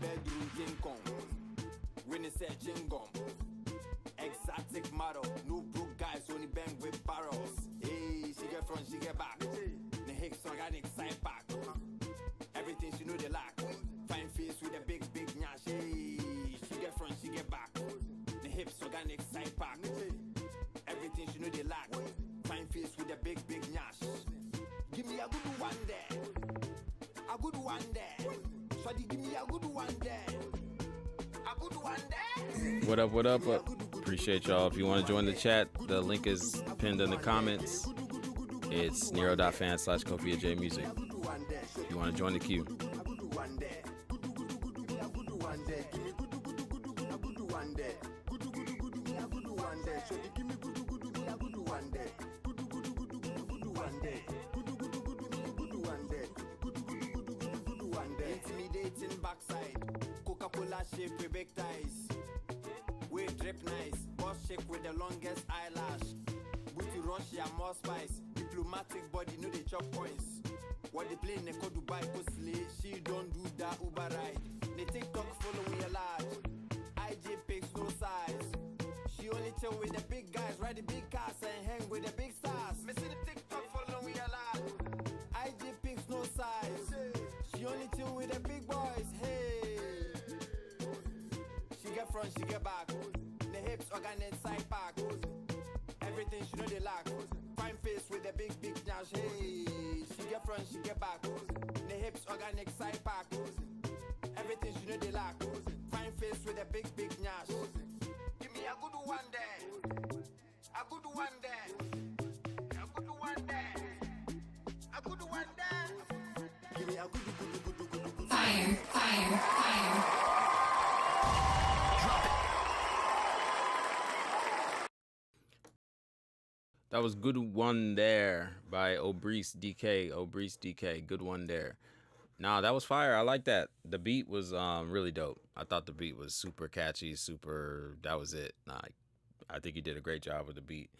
Bedroom King Kong. When it say chingom. Exotic model. No broke guys only bang with barrels. Hey, she get front, she get back. The Hicks organic side pack. Everything she know they lack. Fine face with a big nyash. Hey, she get front, she get back. The hips organic side pack. Everything she know they lack. Fine face with a big nyash. Give me a good one there. A good one there. Shawty, give me a good one there. A good one there. What up, what up? Appreciate y'all. If you want to join the chat, the link is pinned in the comments. It's Nero.fan/Kofi J Music. If you want to join the queue. Intimidating backside, Coca-Cola shape with big ties. We drip nice, boss shake with the longest eyelash. Booty run, she a more spice. Diplomatic body, know they chop points. What they play, they call Dubai, go slay. She don't do that Uber ride. They TikTok following a large. IJ picks no size. She only chill with the big guys, ride the big cars and hang with the big stars. Me see the TikTok following a large. IJ picks no size. She only chill with the big boys. Hey, she get front, she get back. The hips organic side pack. Everything she know they lack. Fine face with a big nyash. Hey, she get front, she get back. The hips organic side pack. Everything she know they lack. Fine face with a big nyash. Give me a good one there. A good one there. A good one there. A good one there. Give me a good. Fire, fire, fire. That was Good One There by O'Breeze DK. O'Breeze DK. Good One There. Nah, that was fire. I like that. The beat was really dope. I thought the beat was super catchy, that was it. Nah, I think you did a great job with the beat.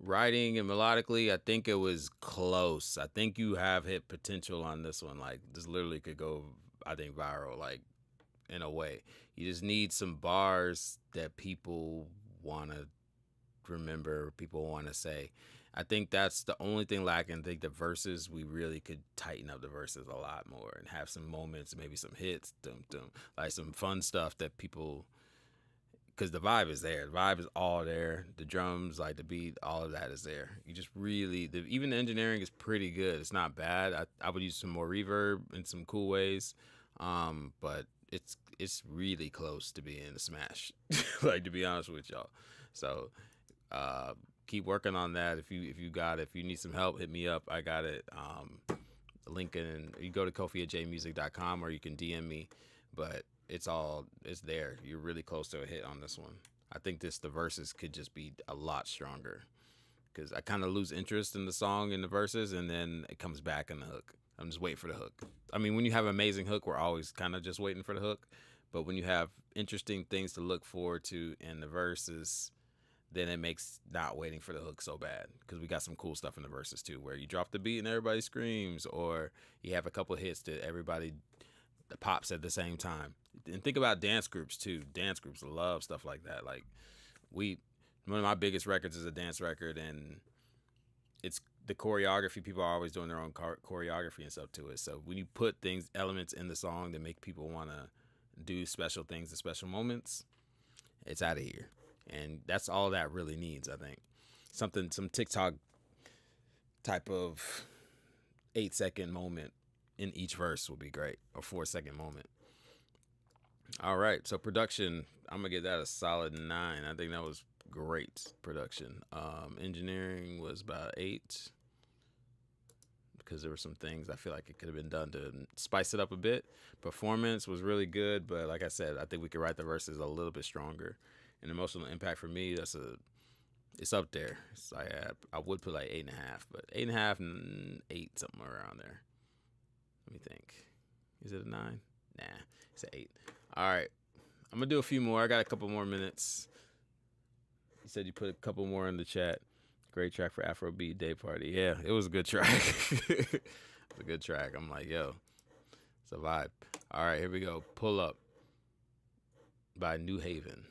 Writing and melodically, I think it was close. I think you have hit potential on this one. Like, this literally could go, I think, viral, like, in a way. You just need some bars that people want to remember, people want to say. I think that's the only thing lacking. I think the verses, we really could tighten up the verses a lot more and have some moments, maybe some hits, like some fun stuff that people, because the vibe is there. The vibe is all there. The drums, like the beat, all of that is there. You just really, even the engineering is pretty good. It's not bad. I would use some more reverb in some cool ways, but it's really close to being a smash. Like, to be honest with y'all. So keep working on that. If you got it, if you need some help, hit me up. I got it. Link in. You go to Kofi@jmusic.com or you can DM me. But it's there. You're really close to a hit on this one. I think the verses could just be a lot stronger, because I kind of lose interest in the song and the verses, and then it comes back in the hook. I'm just waiting for the hook. I mean, when you have an amazing hook, we're always kind of just waiting for the hook. But when you have interesting things to look forward to in the verses, then it makes not waiting for the hook so bad, because we got some cool stuff in the verses too, where you drop the beat and everybody screams, or you have a couple hits that everybody pops at the same time. And think about dance groups too. Dance groups love stuff like that. Like, one of my biggest records is a dance record, and it's the choreography. People are always doing their own choreography and stuff to it. So when you put elements in the song that make people want to do special things at special moments, it's out of here. And that's all that really needs, I think. Some TikTok type of 8-second moment in each verse would be great, or 4-second moment. All right, so production, I'm gonna give that a solid 9. I think that was great production. Engineering was about 8 because there were some things I feel like it could have been done to spice it up a bit. Performance was really good, but like I said, I think we could write the verses a little bit stronger. And emotional impact for me, it's up there. I would put like 8.5, but 8.5 and 8, something around there. Let me think. Is it a 9? Nah, it's an 8. All right, I'm gonna do a few more. I got a couple more minutes. You said you put a couple more in the chat. Great track for Afrobeat Day Party. Yeah, it was a good track. It was a good track. I'm like, yo, it's a vibe. All right, here we go. Pull Up by New Haven.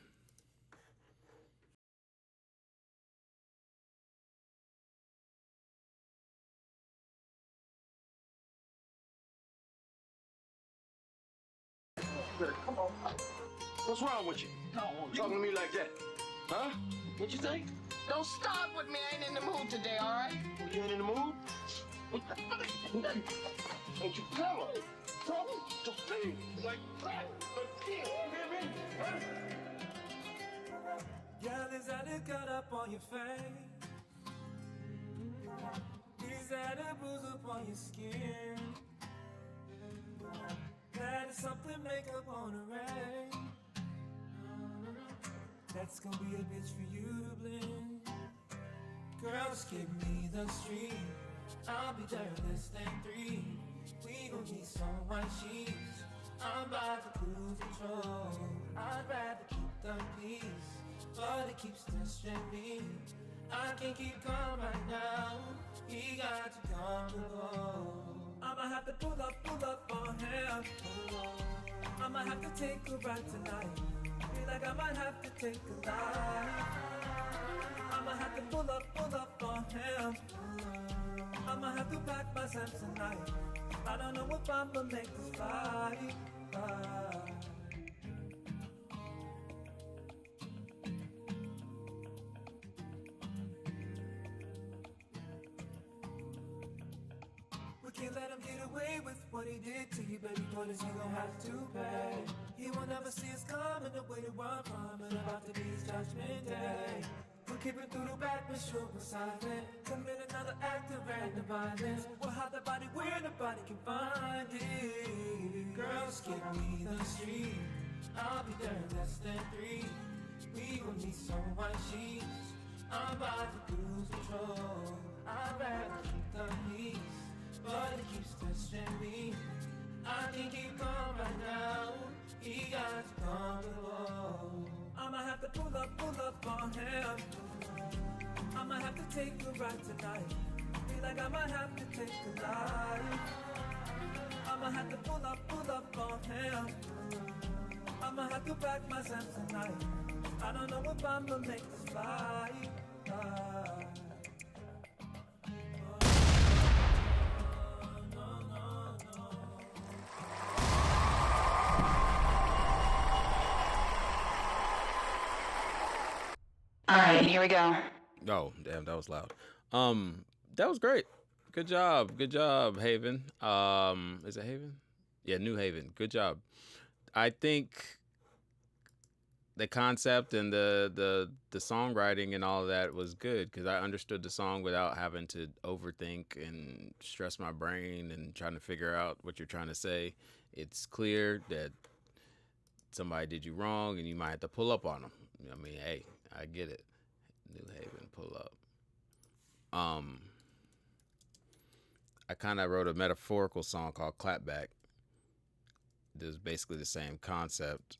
Come on. What's wrong with you? Talking to me like that? Huh? What you think? Don't start with me. I ain't in the mood today, all right? You ain't in the mood? Don't you tell her. Tell her to be like that. Girl, is that a cut up on your face? Is that a bruise up on your skin? That is something makeup on a ring. That's gonna be a bitch for you to blend. Girls, give me the street. I'll be there less than 3. We gon' need some white sheets. I'm about to lose control. I'd rather keep the peace, but it keeps testing me. I can't keep calm right now. He got to come below. I'ma have to pull up on him. I'ma have to take a ride tonight. Feel like I might have to take a ride. I'ma have to pull up on him. I'ma have to pack myself tonight. I don't know if I'ma make this fight. Can't let him get away with what he did to you, baby. Police, you gon' have to pay. He will never see us coming the way the world coming. About to be his judgment day. We'll keep it through the back, but sure we're silent. Commit another act of random violence. We'll hide the body where nobody can find it. Girls, give me the street. I'll be there in less than 3. We will need some white sheets. I'm about to lose control. I'd rather keep the peace, but it keeps testing me. I can't keep calm right now. He got to come below. I'ma have to pull up on him. I'ma have to take a ride tonight. Feel like I might have to take a ride. I'ma have to pull up on him. I'ma have to pack myself tonight. I don't know if I'ma make this flight. All right, here we go. Oh, damn, that was loud. That was great. Good job, Haven. Is it Haven? Yeah, New Haven. Good job. I think the concept and the songwriting and all of that was good because I understood the song without having to overthink and stress my brain and trying to figure out what you're trying to say. It's clear that somebody did you wrong and you might have to pull up on them. I mean, hey, I get it. New Haven, pull up. I kind of wrote a metaphorical song called Clapback. It was basically the same concept,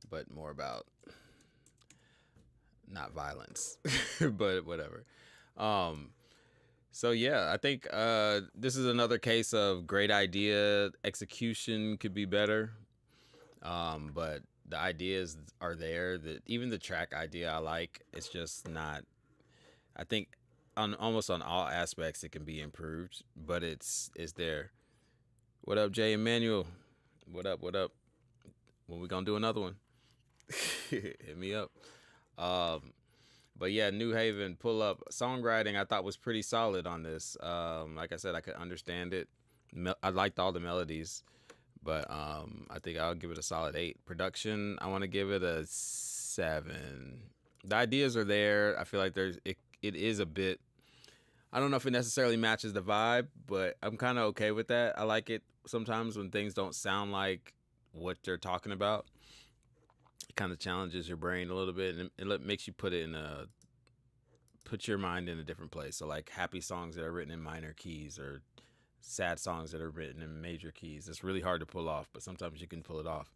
but more about not violence, but whatever. So yeah, I think this is another case of great idea, execution could be better. But the ideas are there. That even the track idea I like. It's just not. I think on almost on all aspects it can be improved, but it's there. What up, Jay Emmanuel? What up? What up? When we gonna do another one? Hit me up. But yeah, New Haven pull up songwriting. I thought was pretty solid on this. Like I said, I could understand it. I liked all the melodies, but I think I'll give it a solid 8. Production, I want to give it a 7. The ideas are there. I feel like it is a bit. I don't know if it necessarily matches the vibe, but I'm kind of okay with that. I like it sometimes when things don't sound like what they're talking about. It kind of challenges your brain a little bit, and it makes you put your mind in a different place. So like happy songs that are written in minor keys or sad songs that are written in major keys. It's really hard to pull off, but sometimes you can pull it off.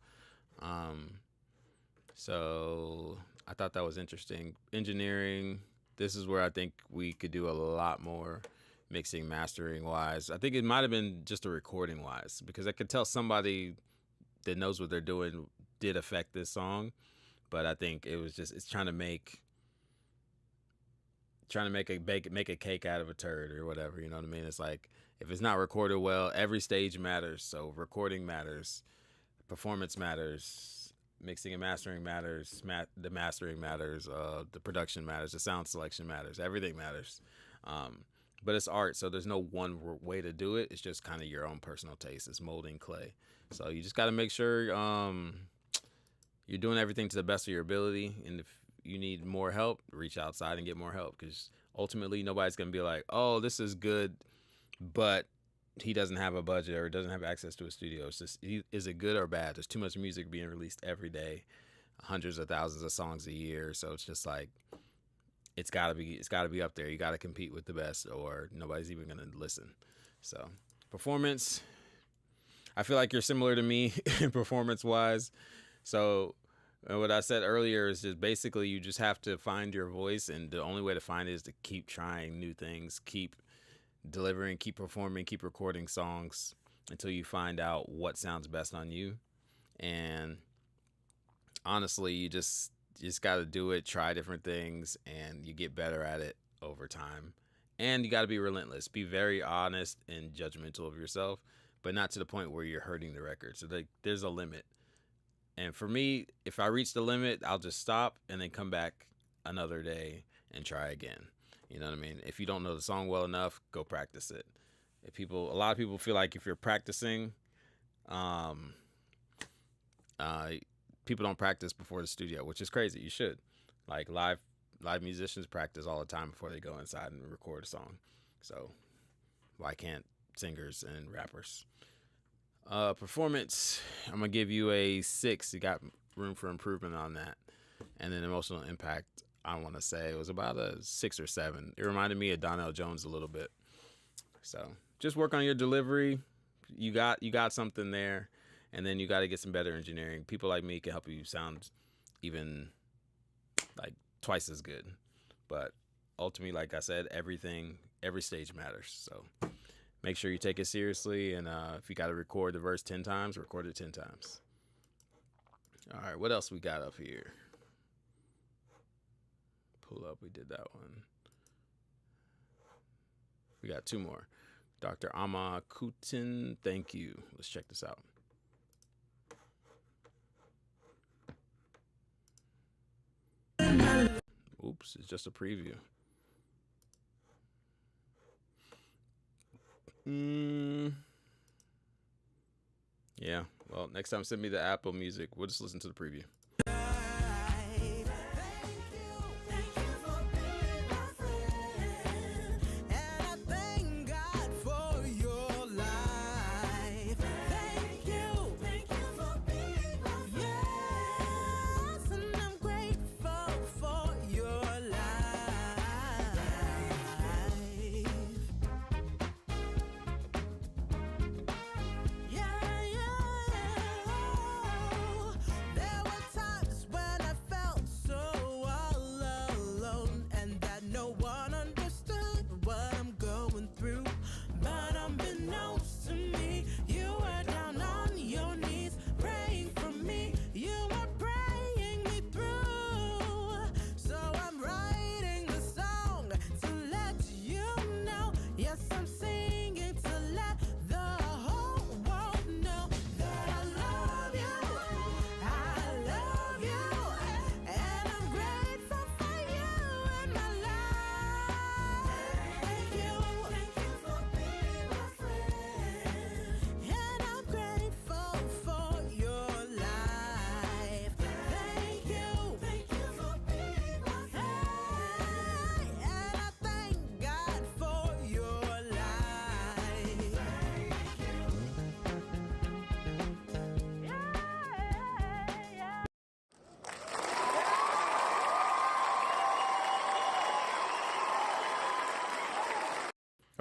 So I thought that was interesting. Engineering, this is where I think we could do a lot more mixing, mastering wise. I think it might have been just a recording wise, because I could tell somebody that knows what they're doing did affect this song, but I think it was just, it's trying to make a cake out of a turd or whatever, you know what I mean? It's like, if it's not recorded well, every stage matters. So recording matters, performance matters, mixing and mastering matters, the mastering matters, the production matters, the sound selection matters, everything matters. But it's art, so there's no one way to do it. It's just kind of your own personal taste. It's molding clay. So you just got to make sure you're doing everything to the best of your ability. And if you need more help, reach outside and get more help, because ultimately nobody's going to be like, oh, this is good, but he doesn't have a budget or doesn't have access to a studio. It's just, is it good or bad? There's too much music being released every day, hundreds of thousands of songs a year. So it's just like, it's gotta be up there. You gotta compete with the best, or nobody's even gonna listen. So performance, I feel like you're similar to me performance wise. So what I said earlier is just basically you just have to find your voice, and the only way to find it is to keep trying new things, keep delivering, keep performing, keep recording songs until you find out what sounds best on you. And honestly, you just got to do it, try different things, and you get better at it over time. And you got to be relentless. Be very honest and judgmental of yourself, but not to the point where you're hurting the record. So there's a limit. And for me, if I reach the limit, I'll just stop and then come back another day and try again. You know what I mean? If you don't know the song well enough, go practice it. A lot of people feel like if you're practicing, people don't practice before the studio, which is crazy. You should. Like live musicians practice all the time before they go inside and record a song. So why can't singers and rappers? Performance, I'm gonna give you a 6. You got room for improvement on that. And then emotional impact, I want to say it was about a 6 or 7. It reminded me of Donnell Jones a little bit. So just work on your delivery. You got something there. And then you got to get some better engineering. People like me can help you sound even like twice as good. But ultimately, like I said, every stage matters. So make sure you take it seriously. And if you got to record the verse 10 times, record it 10 times. All right, what else we got up here? Pull up, we did that one. We got 2 more. Dr. Amma Kutin, thank you. Let's check this out. Oops, it's just a preview. Yeah, well, next time send me the Apple Music. We'll just listen to the preview. Yeah, yeah, yeah. There were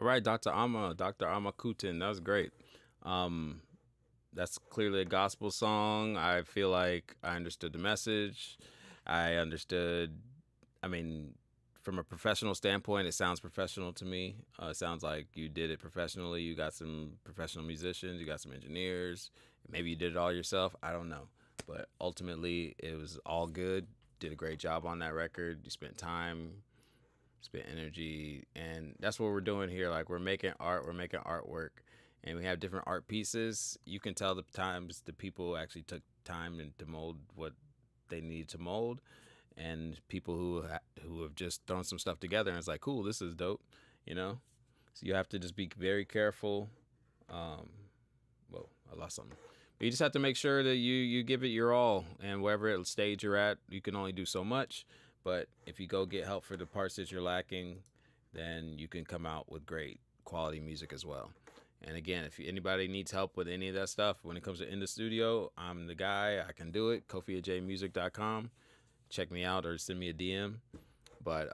right, Dr. Amma Kutin. That was great. Um, that's clearly a gospel song. I feel like I understood the message. I understood. I mean, from a professional standpoint, it sounds professional to me. It sounds like you did it professionally. You got some professional musicians. You got some engineers. Maybe you did it all yourself. I don't know. But ultimately, it was all good. Did a great job on that record. You spent time, spent energy, and that's what we're doing here. Like, we're making art, we're making artwork, and we have different art pieces. You can tell the times the people actually took time to mold what they need to mold, and people who have just thrown some stuff together and it's like, cool, this is dope, you know. So you have to just be very careful. Whoa, I lost something. But you just have to make sure that you give it your all, and wherever stage you're at, you can only do so much. But if you go get help for the parts that you're lacking, then you can come out with great quality music as well. And again, if anybody needs help with any of that stuff, when it comes to in the studio, I'm the guy. I can do it. KofiAJmusic.com. Check me out or send me a DM. But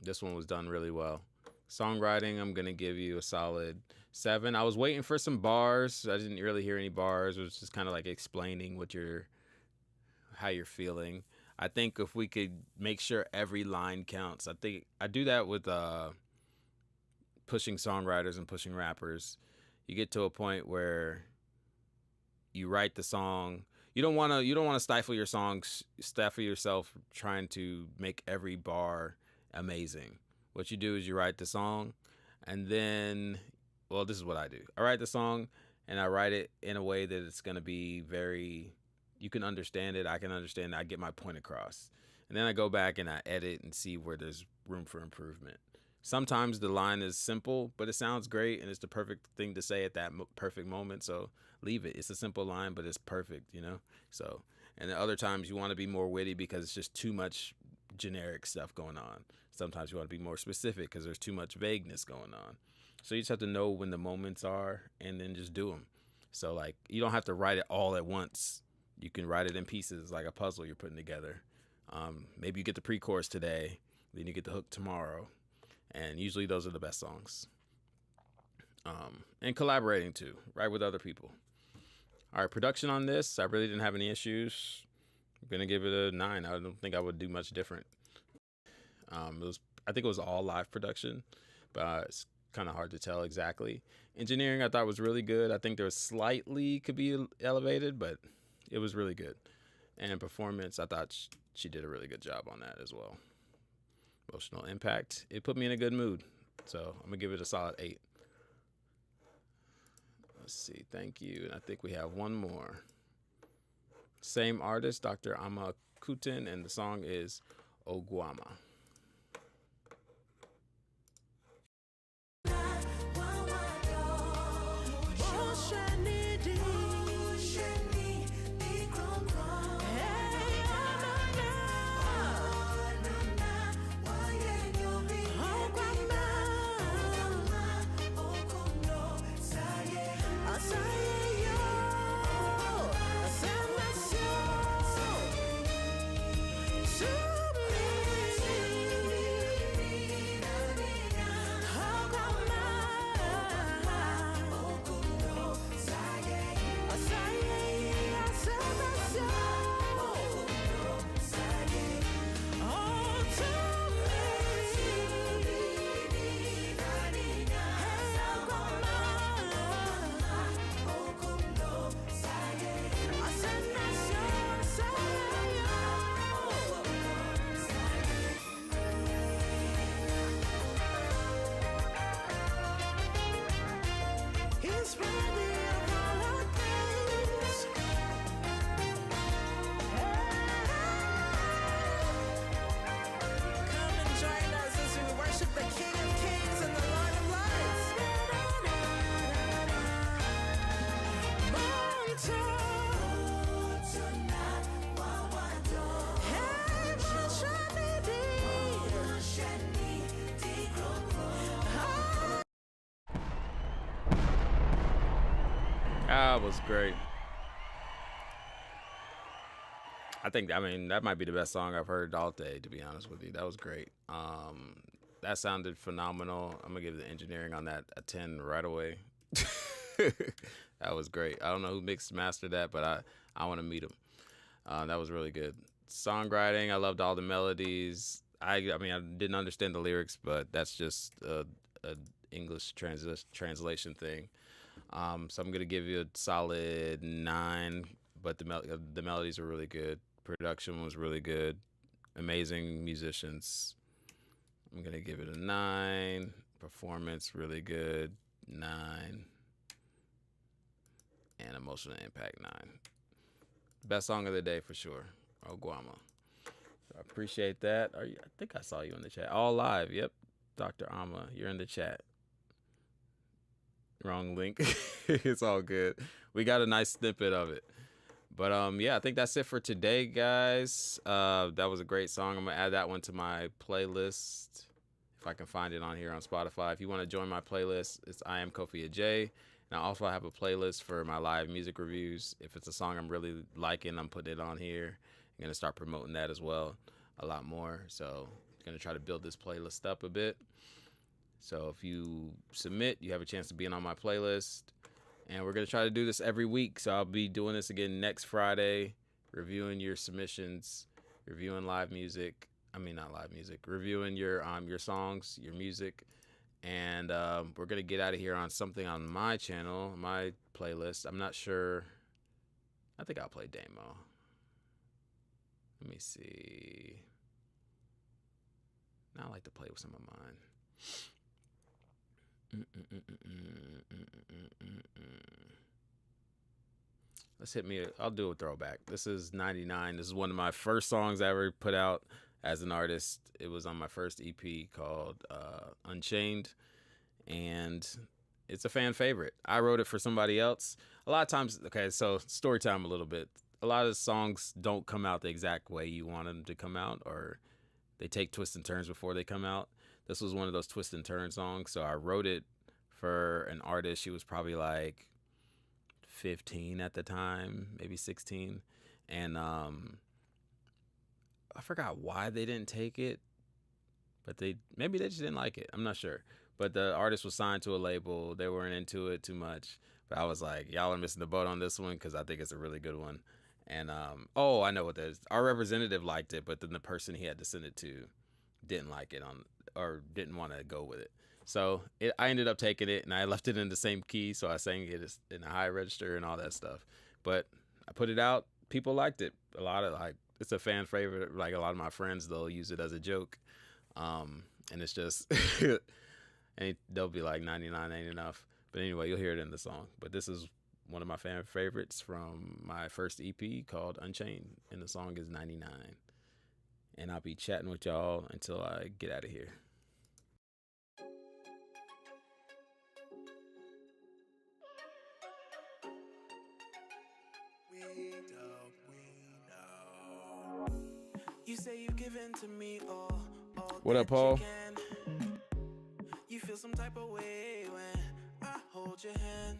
this one was done really well. Songwriting, I'm going to give you a solid 7. I was waiting for some bars. I didn't really hear any bars. It was just kind of like explaining how you're feeling. I think if we could make sure every line counts. I think I do that with pushing songwriters and pushing rappers. You get to a point where you write the song. You don't want to stifle your songs, stifle yourself trying to make every bar amazing. What you do is you write the song, and then, well, this is what I do. I write the song, and I write it in a way that it's going to be very, you can understand it, I can understand it, I get my point across. And then I go back and I edit and see where there's room for improvement. Sometimes the line is simple, but it sounds great, and it's the perfect thing to say at that perfect moment, so leave it. It's a simple line, but it's perfect, you know? So, and then other times you want to be more witty because it's just too much generic stuff going on. Sometimes you want to be more specific because there's too much vagueness going on. So you just have to know when the moments are and then just do them. So, like, you don't have to write it all at once. You can write it in pieces like a puzzle you're putting together. Maybe you get the pre-chorus today, then you get the hook tomorrow. And usually those are the best songs. And collaborating too, right, with other people. All right, production on this, I really didn't have any issues. I'm going to give it a 9. I don't think I would do much different. I think it was all live production, but it's kind of hard to tell exactly. Engineering I thought was really good. I think there was slightly could be elevated, but it was really good. And performance, I thought she did a really good job on that as well. Emotional impact, it put me in a good mood. So I'm going to give it a solid 8. Let's see, thank you. And I think we have one more. Same artist, Dr. Amma Kutin, and the song is Oguama. That was great. I mean, that might be the best song I've heard all day, to be honest with you. That was great. that sounded phenomenal. I'm gonna give the engineering on that a 10 right away. That was great. I don't know who mixed and mastered that, but I want to meet him. That was really good. Songwriting, I loved all the melodies. I mean, I didn't understand the lyrics, but that's just a English translation thing. So I'm gonna give you a solid 9. But the melodies were really good. Production was really good. Amazing musicians. I'm gonna give it a 9. Performance really good, 9. And emotional impact, 9. Best song of the day for sure. Oguama. So I appreciate that. I think I saw you in the chat. All live. Yep. Dr. Ama, you're in the chat. Wrong link. It's all good. We got a nice snippet of it. But yeah, I think that's it for today, guys. That was a great song. I'm gonna add that one to my playlist if I can find it on here on Spotify. If you want to join my playlist, it's I am Kofi J. And I also have a playlist for my live music reviews. If it's a song I'm really liking, I'm putting it on here. I'm gonna start promoting that as well, a lot more. So I'm gonna try to build this playlist up a bit. So if you submit, you have a chance to be on my playlist. And we're going to try to do this every week. So I'll be doing this again next Friday, reviewing your submissions, reviewing live music. I mean, not live music, reviewing your songs, your music. And we're going to get out of here on something on my channel, my playlist. I'm not sure. I think I'll play Damo. Let me see. Now I like to play with some of mine. Let's hit me. I'll do a throwback. This is 99. This is one of my first songs I ever put out as an artist. It was on my first EP called Unchained, and it's a fan favorite. I wrote it for somebody else. A lot of times, okay, so story time a little bit. A lot of songs don't come out the exact way you want them to come out, or they take twists and turns before they come out. This was one of those twist and turn songs. So I wrote it for an artist. She was probably like 15 at the time, maybe 16. And I forgot why they didn't take it, but maybe they just didn't like it. I'm not sure. But the artist was signed to a label. They weren't into it too much. But I was like, y'all are missing the boat on this one because I think it's a really good one. And I know what that is. Our representative liked it, but then the person he had to send it to didn't like it or didn't want to go with it. So I ended up taking it, and I left it in the same key, so I sang it in a high register and all that stuff. But I put it out. People liked it. It's a fan favorite. Like, a lot of my friends, they'll use it as a joke. And it's just, and they'll be like, 99 ain't enough. But anyway, you'll hear it in the song. But this is one of my fan favorites from my first EP called Unchained, and the song is 99. And I'll be chatting with y'all until I get out of here. You say you've given to me all What up, that Paul? you can. You feel some type of way when I hold your hand.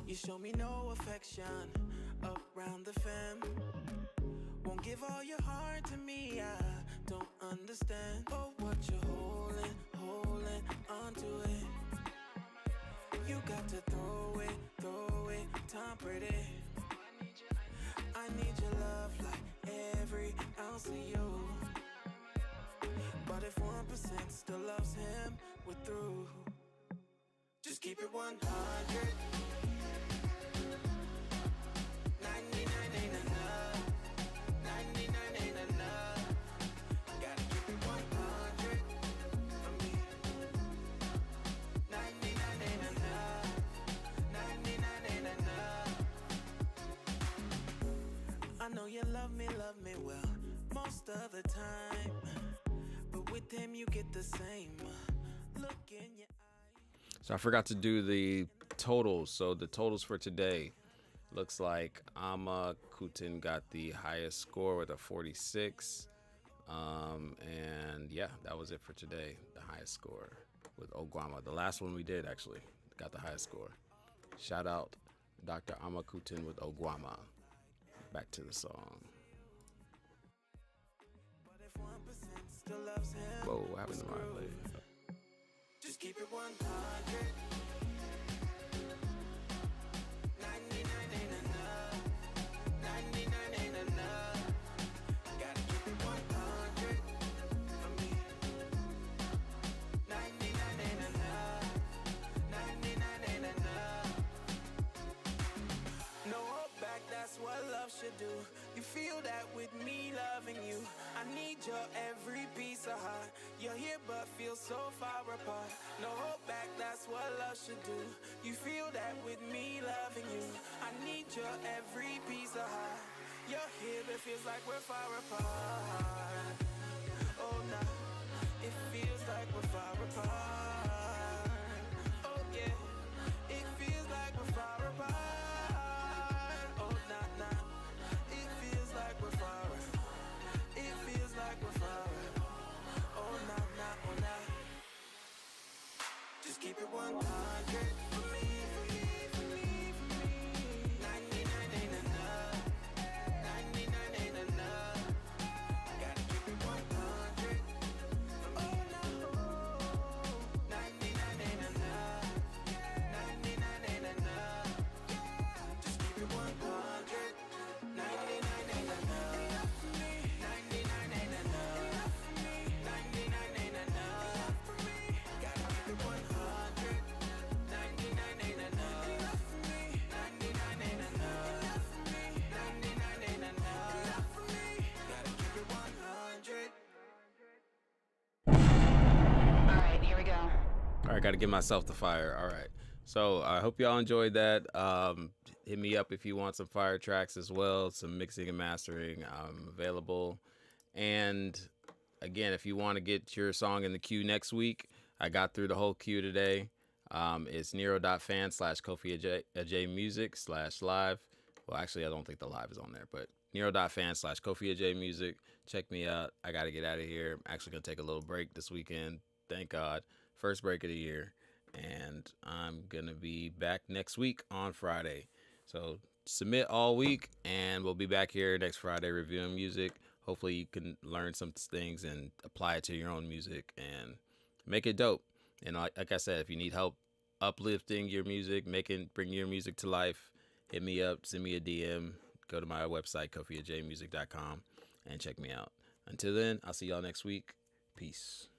You show me no affection around the fam. Won't give all your heart to me, I don't understand. Oh, what you're holding onto it. You got to throw it, time pretty. I need your love like every ounce of you. But if 1% still loves him, we're through. Just keep it 100. 99 ain't enough. 99 ain't enough. Gotta keep it 100 for me. 99 ain't enough. 99 ain't enough. I know you love me well most of the time, but with him you get the same look in your eye. So I forgot to do the totals. So the totals for today looks like Ama Kutin got the highest score with a 46. And yeah, that was it for today. The highest score with Oguama. The last one we did actually got the highest score. Shout out Dr. Ama Kutin with Oguama. Back to the song. But if still loves him. Whoa, what happened to my play? Just keep it 100. 99 ain't enough. 99 ain't enough. Gotta keep it 100 for me. 99 ain't enough. 99 ain't enough. No hold back, that's what love should do. You feel that with me loving you. I need your every piece of heart. You're here but feel so far apart. No hold back, that's what love should do. You feel that with me loving you. I need your every piece of heart. You're here but feels like we're far apart. Oh nah, it feels like we're far apart. Oh yeah, it feels like we're far apart. Oh nah nah, it feels like we're far. It feels like we're far. Oh nah nah, oh nah. Just keep it 100 for me, for me, for me, for me. 99 ain't enough. 99 ain't enough. Gotta keep it 100 for me. Oh no, 99 ain't enough. 99 ain't enough. Just keep it 100. 99 ain't enough for me. 99 ain't enough for me. 99 ain't enough for me. Gotta keep it 100. 99 ain't enough for me. 99 ain't enough for me. 99 ain't enough for me. Gotta keep it 100. All right, here we go. All right, got to give myself the fire. All right. So I hope y'all enjoyed that. Hit me up if you want some fire tracks as well, some mixing and mastering. I'm available. And again, if you want to get your song in the queue next week, I got through the whole queue today. It's Nero.fan/KofiAJ Music/live. Well, actually, I don't think the live is on there, but Nero.fan/KofiAJ Music. Check me out. I got to get out of here. I'm actually going to take a little break this weekend. Thank God. First break of the year. And I'm going to be back next week on Friday. So submit all week, and we'll be back here next Friday reviewing music. Hopefully you can learn some things and apply it to your own music and make it dope. And like I said, if you need help uplifting your music, bringing your music to life, hit me up, send me a DM, go to my website, KofiAJmusic.com, and check me out. Until then, I'll see y'all next week. Peace.